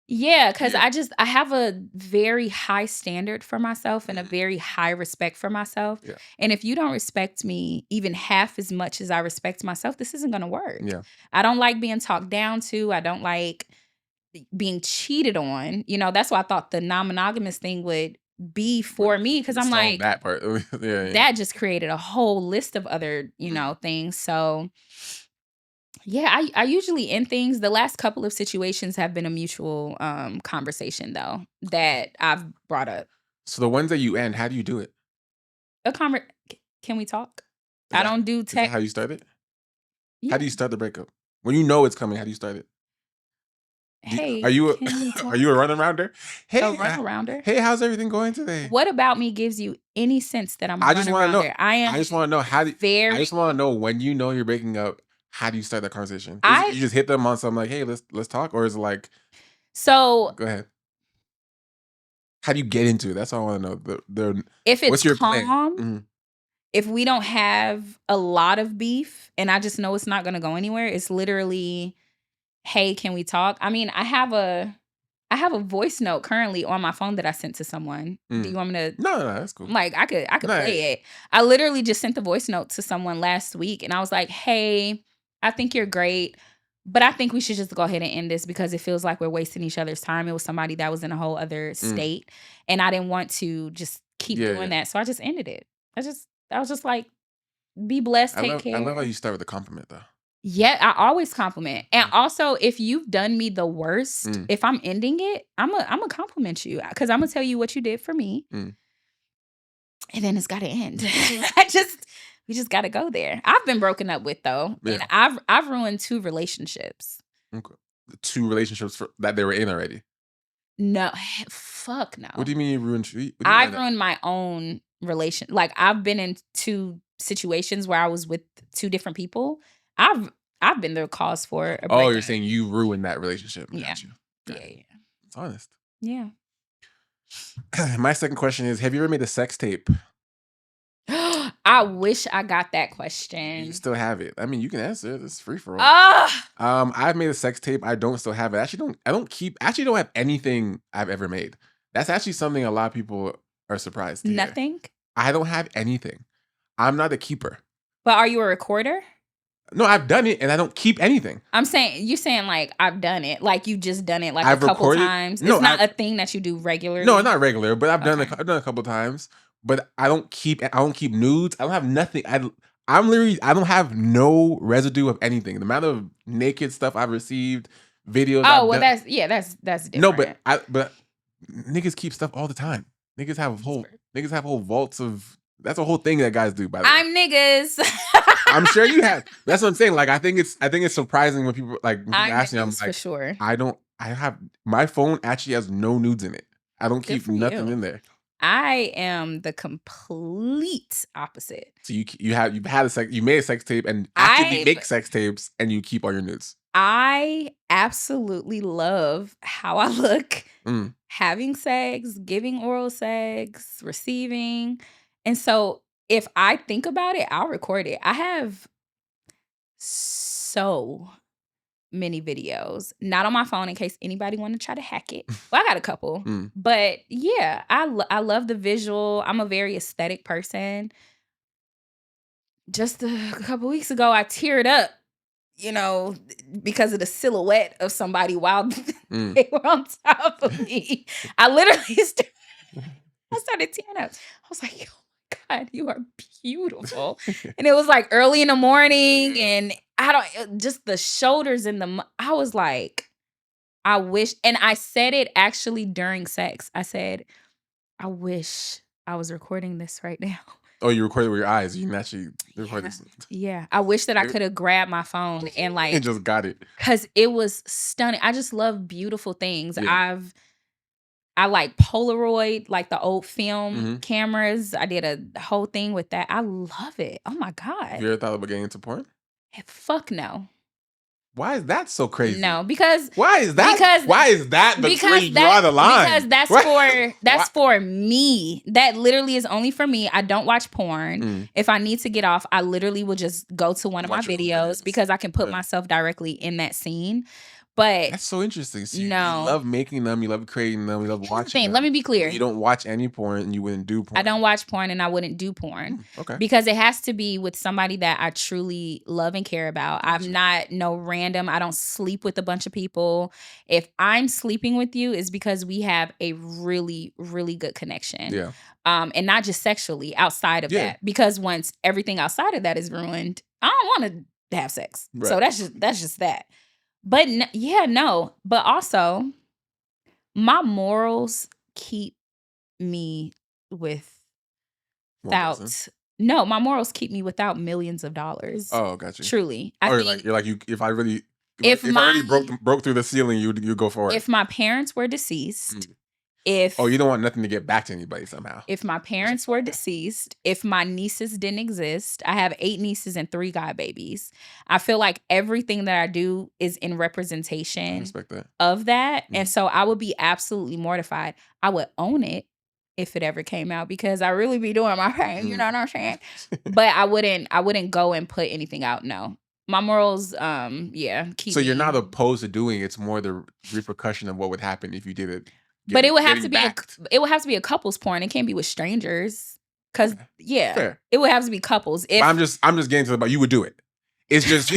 Yeah, because I have a very high standard for myself and a very high respect for myself. Yeah. And if you don't respect me even half as much as I respect myself, this isn't going to work. Yeah. I don't like being talked down to. I don't like being cheated on. That's why I thought the non-monogamous thing would be for me, because I'm like, that part. That just created a whole list of other, things. So yeah, I usually end things. The last couple of situations have been a mutual conversation, though, that I've brought up. So the ones that you end, how do you do it? Can we talk? I don't do text. Is that how you start it? Yeah. How do you start the breakup? When you know it's coming, how do you start it? Hey, are you a runarounder? Hey, a runarounder. Hey, how's everything going today? What about me gives you any sense that I'm a runarounder? I just want to know. I just want to know I just want to know when you know you're breaking up. How do you start that conversation? You just hit them on something like, "Hey, let's talk," or is it like? So go ahead. How do you get into it? That's all I want to know. If it's what's your calm, plan? If we don't have a lot of beef, and I just know it's not going to go anywhere, it's literally, "Hey, can we talk?" I mean, I have a voice note currently on my phone that I sent to someone. Do you want me to? No, that's cool. Like I could play it. I literally just sent the voice note to someone last week, and I was like, "Hey, I think you're great, but I think we should just go ahead and end this because it feels like we're wasting each other's time." It was somebody that was in a whole other state, and I didn't want to just keep doing that, so I just ended it. I was just like, "Be blessed, take care." I love how you start with a compliment, though. Yeah, I always compliment. And also, if you've done me the worst, if I'm ending it, I'm a compliment you because I'm gonna tell you what you did for me. And then it's gotta end. We just gotta go there. I've been broken up with though. Yeah. And I've ruined 2 relationships. Okay. 2 relationships that they were in already. No, fuck no. What do you mean you ruined? I've ruined my own relation. Like I've been in 2 situations where I was with 2 different people. I've been the cause for a breakup. Oh, you're saying you ruined that relationship. Yeah. Yeah. It's honest. Yeah. My second question is, have you ever made a sex tape? I wish I got that question. You still have it. I mean, you can answer it. It's free for all. I've made a sex tape. I don't still have it. I don't have anything I've ever made. That's actually something a lot of people are surprised to hear. Nothing? I don't have anything. I'm not a keeper. But are you a recorder? No, I've done it and I don't keep anything. I'm saying, you saying like I've done it. Like you've just done it like I've a couple recorded, times. No, it's not a thing that you do regularly. No, not regular, but I've done Okay. I've done a couple times. But I don't keep nudes. I don't have nothing. I don't have no residue of anything. The amount of naked stuff I've received, videos. Oh, well, that's different. No, but niggas keep stuff all the time. Niggas have whole vaults of. That's a whole thing that guys do. By the way, I'm niggas. I'm sure you have. That's what I'm saying. Like, I think it's surprising when people ask me. I'm like, for sure. I have my phone actually has no nudes in it. I don't keep nothing in there. I am the complete opposite. So you made a sex tape and actively make sex tapes and you keep all your nudes. I absolutely love how I look having sex, giving oral sex, receiving. And so if I think about it, I'll record it. I have so many videos, not on my phone in case anybody want to try to hack it. Well, I got a couple, but yeah, I love the visual. I'm a very aesthetic person. Just a couple weeks ago, I teared up, because of the silhouette of somebody while they were on top of me. I literally started tearing up. I was like, oh my God, you are beautiful. And it was like early in the morning and just the shoulders and I was like, I wish, and I said it actually during sex. I said, I wish I was recording this right now. Oh, you recorded with your eyes. You can actually record this. Yeah. I wish that I could have grabbed my phone and and just got it. Because it was stunning. I just love beautiful things. Yeah. I like Polaroid, like the old film cameras. I did a whole thing with that. I love it. Oh my God. Have you ever thought about getting into porn? Fuck no. Why is that so crazy? No, because why is that where you draw the line? Because that's for me. That literally is only for me. I don't watch porn. If I need to get off, I literally will just go to one of my videos because I can put myself directly in that scene. But that's so interesting. So you love making them, you love creating them, you love watching them. Let me be clear. You don't watch any porn and you wouldn't do porn. I don't watch porn and I wouldn't do porn. Okay. Because it has to be with somebody that I truly love and care about. I'm not no random. I don't sleep with a bunch of people. If I'm sleeping with you, it's because we have a really, really good connection. Yeah. And not just sexually, outside of that. Because once everything outside of that is ruined, I don't want to have sex. Right. So that's just that. But no. But also, my morals keep me without millions of dollars. Oh, gotcha. Truly, if I already broke through the ceiling, you go for it. If my parents were deceased. You don't want nothing to get back to anybody somehow. If my parents were deceased, if my nieces didn't exist, I have 8 nieces and 3 god babies. I feel like everything that I do is in representation of that. And so I would be absolutely mortified. I would own it if it ever came out because I really be doing my thing. You know what I'm saying? But I wouldn't go and put anything out. No. My morals, keep. So you're not opposed to doing it. It's more the repercussion of what would happen if you did it. But it would have to be a couples porn. It can't be with strangers. Cause it would have to be couples. I'm just getting to you would do it. It's just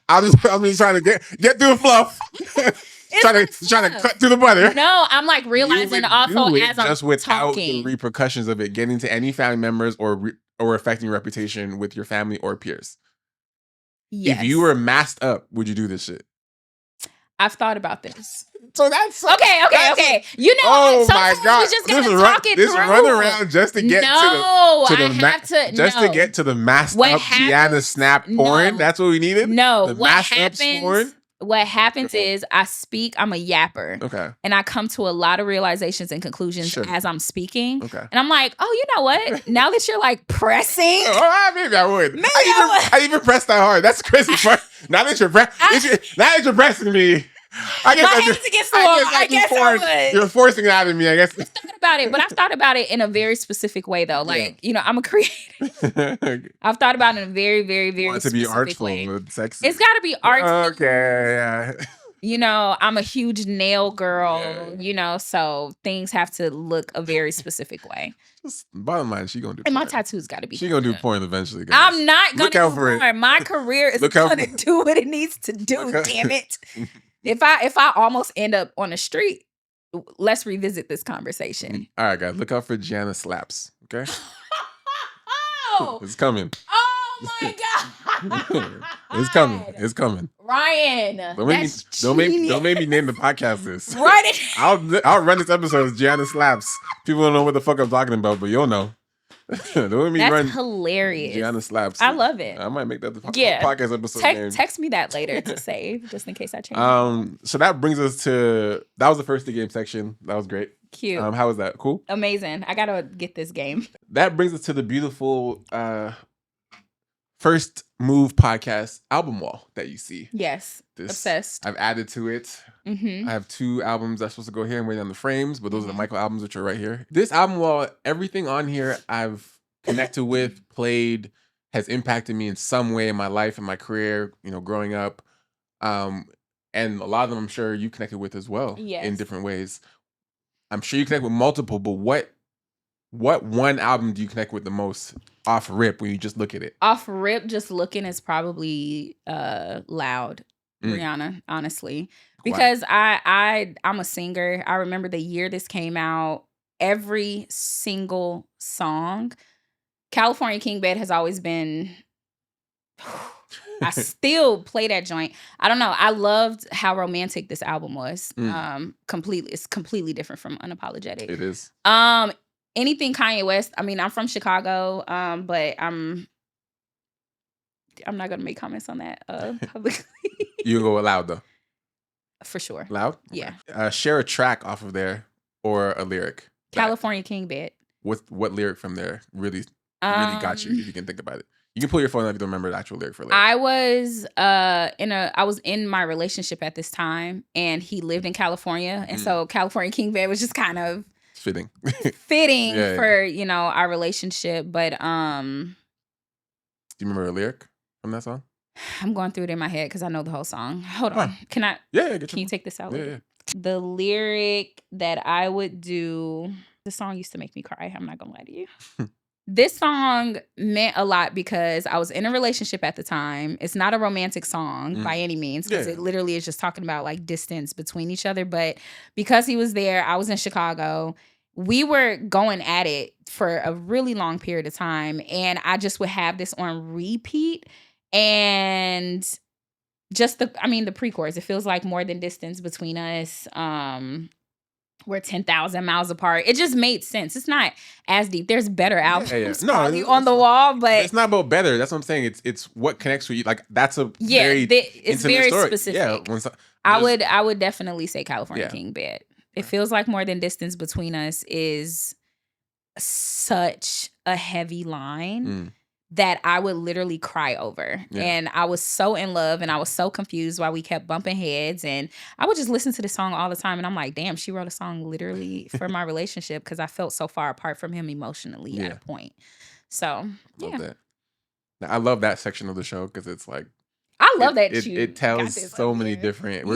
I'm just trying to get through the fluff. trying to cut through the butter. No, I'm like realizing also as I'm just without talking. The repercussions of it getting to any family members or affecting your reputation with your family or peers. Yes. If you were masked up, would you do this shit? I've thought about this. So that's okay. You know, oh my God, we just gotta talk it through. Run around just to get to get to the masked up Gianna snap porn. That's what we needed. No, what happens is I speak. I'm a yapper. Okay, and I come to a lot of realizations and conclusions as I'm speaking. Okay, and I'm like, oh, you know what? Now that you're like pressing, maybe I would. I even pressed that hard. That's the crazy part. Now that you're pressing me. I guess you're forcing it out of me, I guess. I've thought about it in a very specific way, though. Like, I'm a creator. I've thought about it in a very, very, very specific way. To be artful with sex. It's got to be artful. Okay, yeah. You know, I'm a huge nail girl, you know, so things have to look a very specific way. Just bottom line, she gonna do And porn. my tattoos got to be. She gonna do porn eventually, guys. I'm not gonna do for porn. My career is gonna do what it needs to do. Damn it! If I almost end up on the street, let's revisit this conversation. All right, guys, look out for Gianna slaps. Okay. Oh, it's coming. Oh my god! It's coming. It's coming. Ryan, don't make me name the podcast this. Right. I'll run this episode as Gianna slaps. People don't know what the fuck I'm talking about, but you'll know. Don't make me run hilarious. Gianna slaps. I love it. I might make that the podcast episode name. Text me that later to save, just in case I change. So that brings us to that was the first game section. That was great. Cute. How was that? Cool. Amazing. I gotta get this game. That brings us to the beautiful First Move podcast album wall that you see. Yes. Obsessed. I've added to it. I have 2 albums that's supposed to go here. I'm waiting on the frames, but those are the Michael albums, which are right here. This album wall, everything on here I've connected with, played, has impacted me in some way in my life and my career, you know, growing up. And a lot of them I'm sure you connected with as well in different ways. I'm sure you connect with multiple, but what one album do you connect with the most off rip when you just look at it? Off rip, just looking is probably Loud, Rihanna, honestly. Because I'm a singer. I remember the year this came out, every single song. California King Bed has always been I still play that joint. I don't know. I loved how romantic this album was. It's completely different from Unapologetic. It is. Anything Kanye West. I mean, I'm from Chicago, but I'm not gonna make comments on that publicly. You go with Loud though. For sure. Loud? Yeah. Share a track off of there or a lyric. California King Bed. What lyric from there really got you, if you can think about it? You can pull your phone up if you don't remember the actual lyric for lyric. I was in my relationship at this time, and he lived in California, and so California King Bed was just kind of fitting for, you know, our relationship. But do you remember a lyric from that song? I'm going through it in my head because I know the whole song. Hold on. Can I? Yeah. Can you take this out? Yeah. The lyric that I would do. The song used to make me cry. I'm not gonna lie to you. This song meant a lot because I was in a relationship at the time. It's not a romantic song by any means, because it literally is just talking about like distance between each other. But because he was there, I was in Chicago. We were going at it for a really long period of time. And I just would have this on repeat. And just the pre-chorus, it feels like more than distance between us. We're 10,000 miles apart. It just made sense. It's not as deep. There's better albums on the wall, but it's not about better. That's what I'm saying. It's what connects with you. Like that's a it's very story. specific. Yeah, I would definitely say California King Bed. It feels like more than distance between us is such a heavy line that I would literally cry over. Yeah. And I was so in love and I was so confused why we kept bumping heads. And I would just listen to the song all the time. And I'm like, damn, she wrote a song literally for my relationship because I felt so far apart from him emotionally at a point. So, love that. Now, I love that section of the show because it's like, I love it tells so many different. I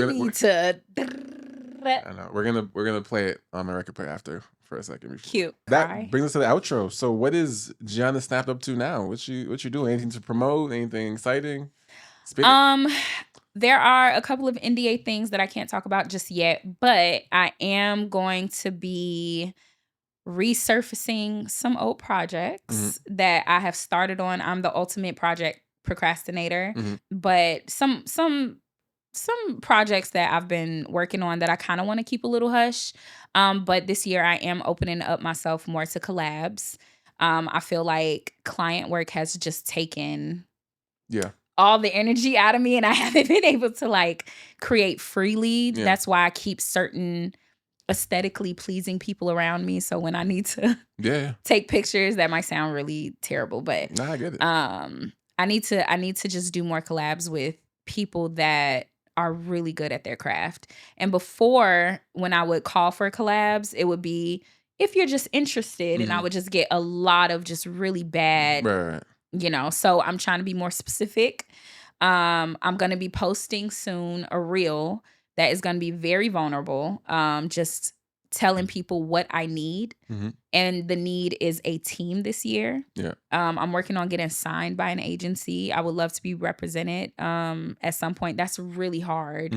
know. We're gonna play it on my record player after for a second. Cute. That brings us to the outro. So what is Gianna Snapped up to now? What you doing? Anything to promote? Anything exciting? There are a couple of NDA things that I can't talk about just yet, but I am going to be resurfacing some old projects that I have started on. I'm the ultimate project procrastinator, but some projects that I've been working on that I kind of want to keep a little hush. But this year I am opening up myself more to collabs. I feel like client work has just taken all the energy out of me, and I haven't been able to like create freely. Yeah. That's why I keep certain aesthetically pleasing people around me. So when I need to take pictures, that might sound really terrible, but I get it. I need to just do more collabs with people that are really good at their craft. And before, when I would call for collabs, it would be if you're just interested, and I would just get a lot of just really bad, you know. So I'm trying to be more specific. I'm gonna be posting soon a reel that is going to be very vulnerable. Just telling people what I need. Mm-hmm. And the need is a team this year. Yeah. I'm working on getting signed by an agency. I would love to be represented at some point. That's really hard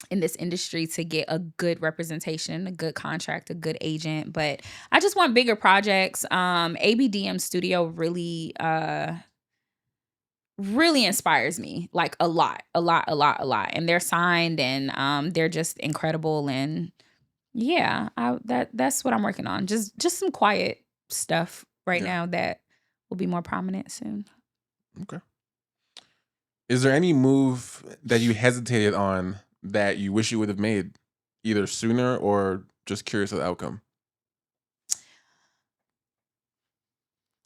in this industry to get a good representation, a good contract, a good agent. But I just want bigger projects. ABDM Studio really inspires me, like a lot. And they're signed and they're just incredible. And yeah, that's what I'm working on. Just some quiet stuff right now that will be more prominent soon. Okay. Is there any move that you hesitated on that you wish you would have made either sooner or just curious of the outcome?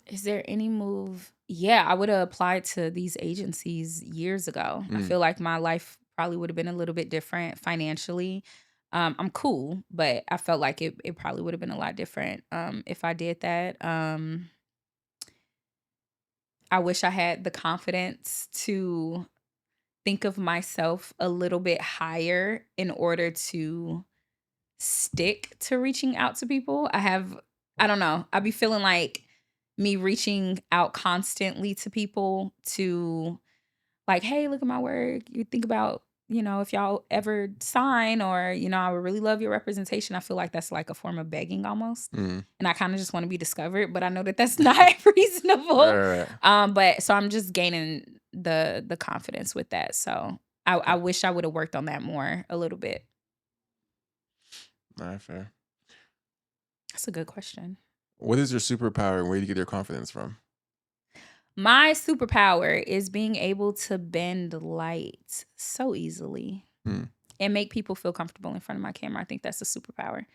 Is there any move? Yeah, I would have applied to these agencies years ago. I feel like my life probably would have been a little bit different financially. I'm cool, but I felt like it probably would have been a lot different if I did that. I wish I had the confidence to think of myself a little bit higher in order to stick to reaching out to people. I don't know. I be feeling like me reaching out constantly to people to like, hey, look at my work. You think about, if y'all ever sign or, I would really love your representation. I feel like that's like a form of begging almost. And I kind of just want to be discovered, but I know that that's not reasonable. Right. But so I'm just gaining the confidence with that. So I wish I would have worked on that more a little bit. All right, fair. That's a good question. What is your superpower and where do you get your confidence from? My superpower is being able to bend light so easily and make people feel comfortable in front of my camera. I think that's a superpower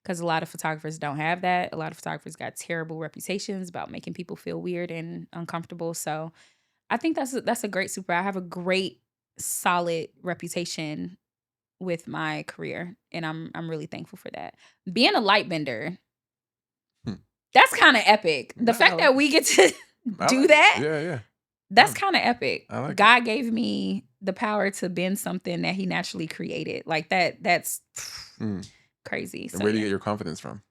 because a lot of photographers don't have that. A lot of photographers got terrible reputations about making people feel weird and uncomfortable. So I think that's a great superpower. I have a great, solid reputation with my career, and I'm really thankful for that. Being a light bender, that's kind of epic. The fact that we get to do that, yeah, that's kind of epic. Like God gave me the power to bend something that He naturally created. Like that's crazy. And where do you get your confidence from?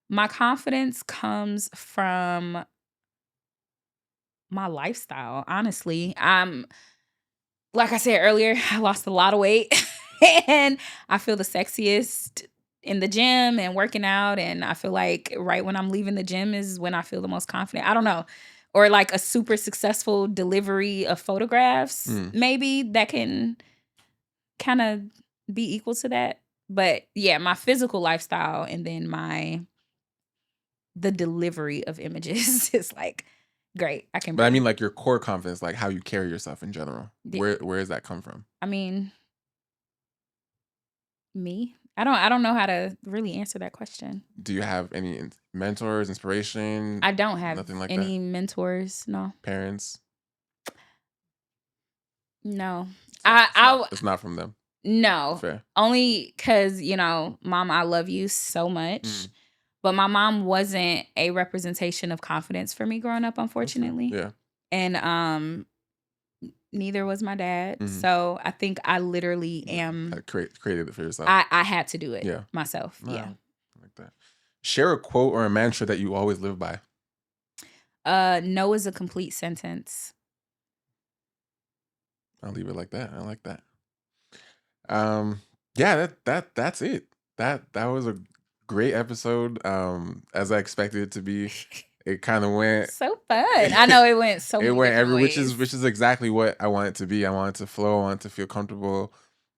My confidence comes from my lifestyle. Honestly, like I said earlier, I lost a lot of weight, and I feel the sexiest in the gym and working out. And I feel like right when I'm leaving the gym is when I feel the most confident. I don't know. Or like a super successful delivery of photographs, maybe that can kind of be equal to that. But yeah, my physical lifestyle and then the delivery of images is like great. But I mean like your core confidence, like how you carry yourself in general. Where does that come from? I mean, me? I don't know how to really answer that question. Do you have any mentors, inspiration? I don't have nothing like any mentors. No. Parents? No. It's not from them. No. Fair. Only because, Mom, I love you so much. But my mom wasn't a representation of confidence for me growing up, unfortunately. Yeah. And neither was my dad. So I think I literally am created it for yourself. I had to do it myself. Wow. Yeah. I like that. Share a quote or a mantra that you always live by. No is a complete sentence. I'll leave it like that. I like that. Yeah, that's it. That was a great episode. As I expected it to be. It kind of went so fun. I know it went so. It went which is exactly what I want it to be. I want it to flow. I want it to feel comfortable.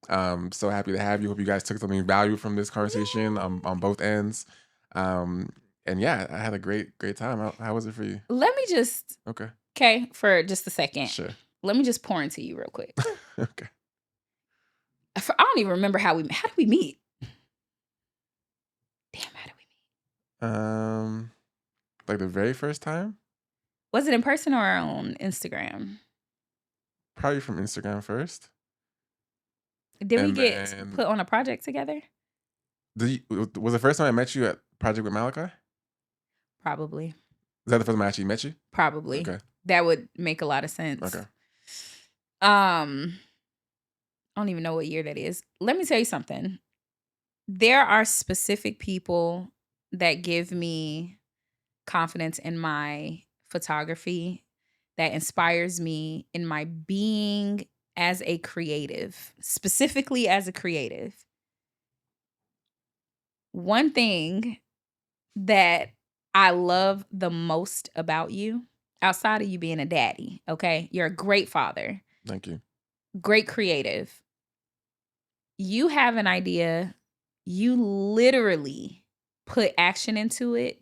So happy to have you. Hope you guys took something value from this conversation on both ends. And yeah, I had a great time. How was it for you? Let me just okay for just a second. Sure. Let me just pour into you real quick. Okay. I don't even remember how did we meet? Damn, how did we meet? Like the very first time? Was it in person or on Instagram? Probably from Instagram first. Did we get put on a project together? Was the first time I met you at Project with Malachi? Probably. Is that the first time I actually met you? Probably. Okay. That would make a lot of sense. Okay. I don't even know what year that is. Let me tell you something. There are specific people that give me confidence in my photography, that inspires me in my being as a creative, specifically as a creative. One thing that I love the most about you, outside of you being a daddy, okay? You're a great father. Thank you. Great creative. You have an idea, you literally put action into it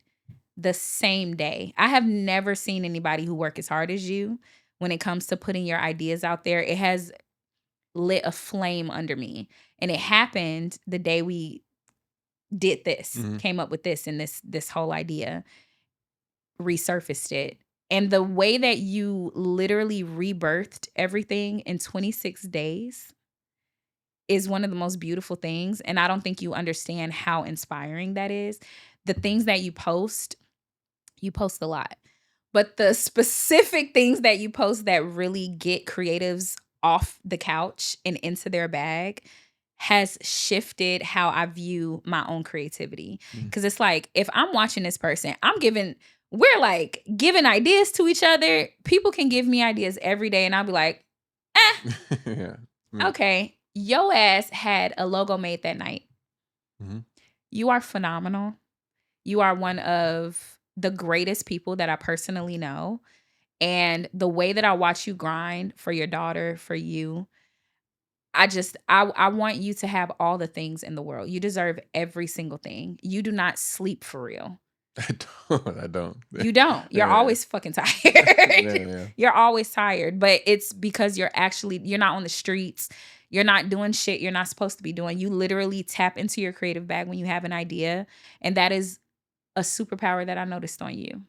the same day. I have never seen anybody who work as hard as you when it comes to putting your ideas out there. It has lit a flame under me. And it happened the day we did this, came up with this and this whole idea, resurfaced it. And the way that you literally rebirthed everything in 26 days is one of the most beautiful things. And I don't think you understand how inspiring that is. The things that you post a lot. But the specific things that you post that really get creatives off the couch and into their bag has shifted how I view my own creativity. Because it's like, if I'm watching this person, we're like giving ideas to each other. People can give me ideas every day and I'll be like, Yeah. Okay, your ass had a logo made that night. You are phenomenal. You are one of the greatest people that I personally know. And the way that I watch you grind for your daughter, for you, I want you to have all the things in the world. You deserve every single thing. You do not sleep for real. I don't. You don't. You're always fucking tired. Yeah. You're always tired. But it's because you're not on the streets. You're not doing shit you're not supposed to be doing. You literally tap into your creative bag when you have an idea. And that is a superpower that I noticed on you.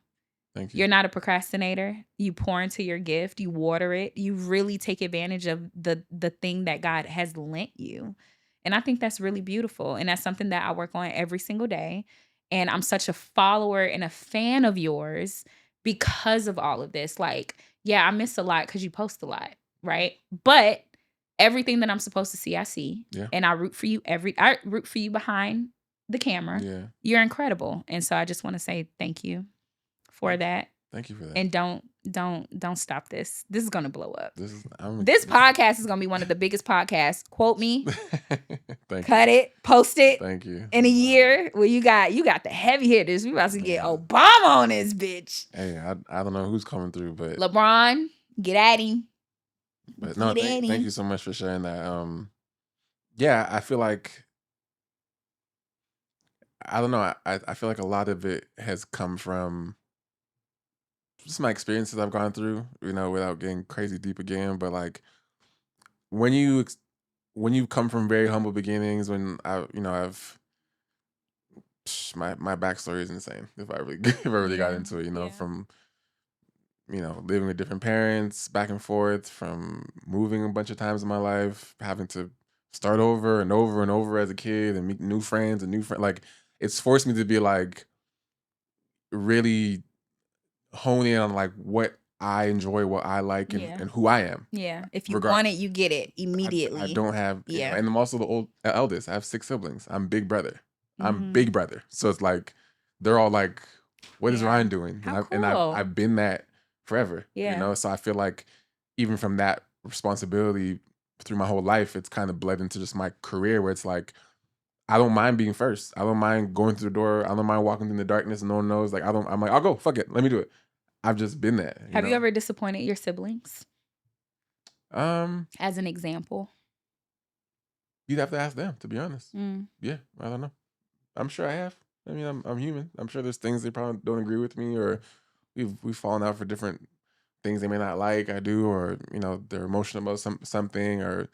Thank you. You're not a procrastinator. You pour into your gift. You water it. You really take advantage of the thing that God has lent you. And I think that's really beautiful. And that's something that I work on every single day. And I'm such a follower and a fan of yours because of all of this. Like, yeah, I miss a lot because you post a lot, right? But everything that I'm supposed to see, I see. Yeah. And I root for you I root for you behind the camera. Yeah. You're incredible. And so I just want to say thank you for that. Thank you for that. And don't stop this. This is gonna blow up. This podcast is gonna be one of the biggest podcasts. Quote me. Thank Cut you. it. Post it. Thank you. In a year where you got the heavy hitters. We about to get Obama on this bitch. Hey, I don't know who's coming through, but LeBron, get at him. But no, thank you so much for sharing that. Yeah, I feel like I don't know. I feel like a lot of it has come from just my experiences I've gone through, without getting crazy deep again. But like when you come from very humble beginnings, when I've my backstory is insane. If I really got into it, from living with different parents, back and forth, from moving a bunch of times in my life, having to start over and over and over as a kid and meet new friends like it's forced me to be like really hone in on like what I enjoy, what I like, and who I am. Yeah. If you want it, you get it immediately. I don't have, and I'm also the eldest. I have 6 siblings. I'm big brother. So it's like, they're all like, what is Ryan doing? How And cool. I've been that forever. Yeah. So I feel like even from that responsibility through my whole life, it's kind of bled into just my career where it's like, I don't mind being first. I don't mind going through the door. I don't mind walking through the darkness and no one knows. Like, I'm like, I'll go, fuck it. Let me do it. I've just been that. Have you ever disappointed your siblings? As an example. You'd have to ask them, to be honest. Yeah, I don't know. I'm sure I have. I mean, I'm human. I'm sure there's things they probably don't agree with me, or we've fallen out for different things they may not like I do, or they're emotional about something, or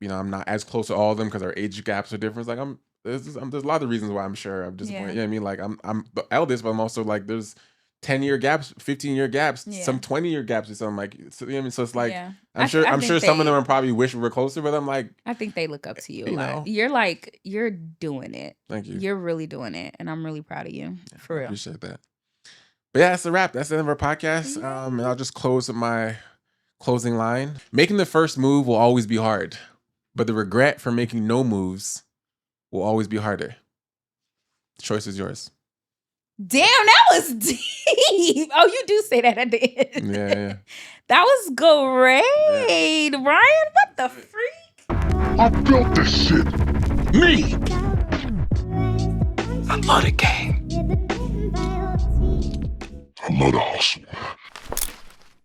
I'm not as close to all of them because our age gaps are different. It's like there's a lot of reasons why I'm sure I'm disappointed. Yeah. You know what I mean? Like I'm the eldest, but I'm also like there's 10-year gaps, 15-year gaps, some 20-year gaps or something like. So, you know what I mean? So it's like I'm sure some of them are probably wish we were closer, but I'm like I think they look up to you a lot. You're doing it. Thank you. You're really doing it, and I'm really proud of you. For real. I appreciate that. But yeah, that's a wrap. That's the end of our podcast. And I'll just close with my closing line. Making the first move will always be hard, But the regret for making no moves will always be harder. The choice is yours. Damn, that was deep. Oh, you do say that at the end. Yeah. That was great. Yeah. Ryan, what the freak? I built this shit. Me. I love the game. I love the hustle.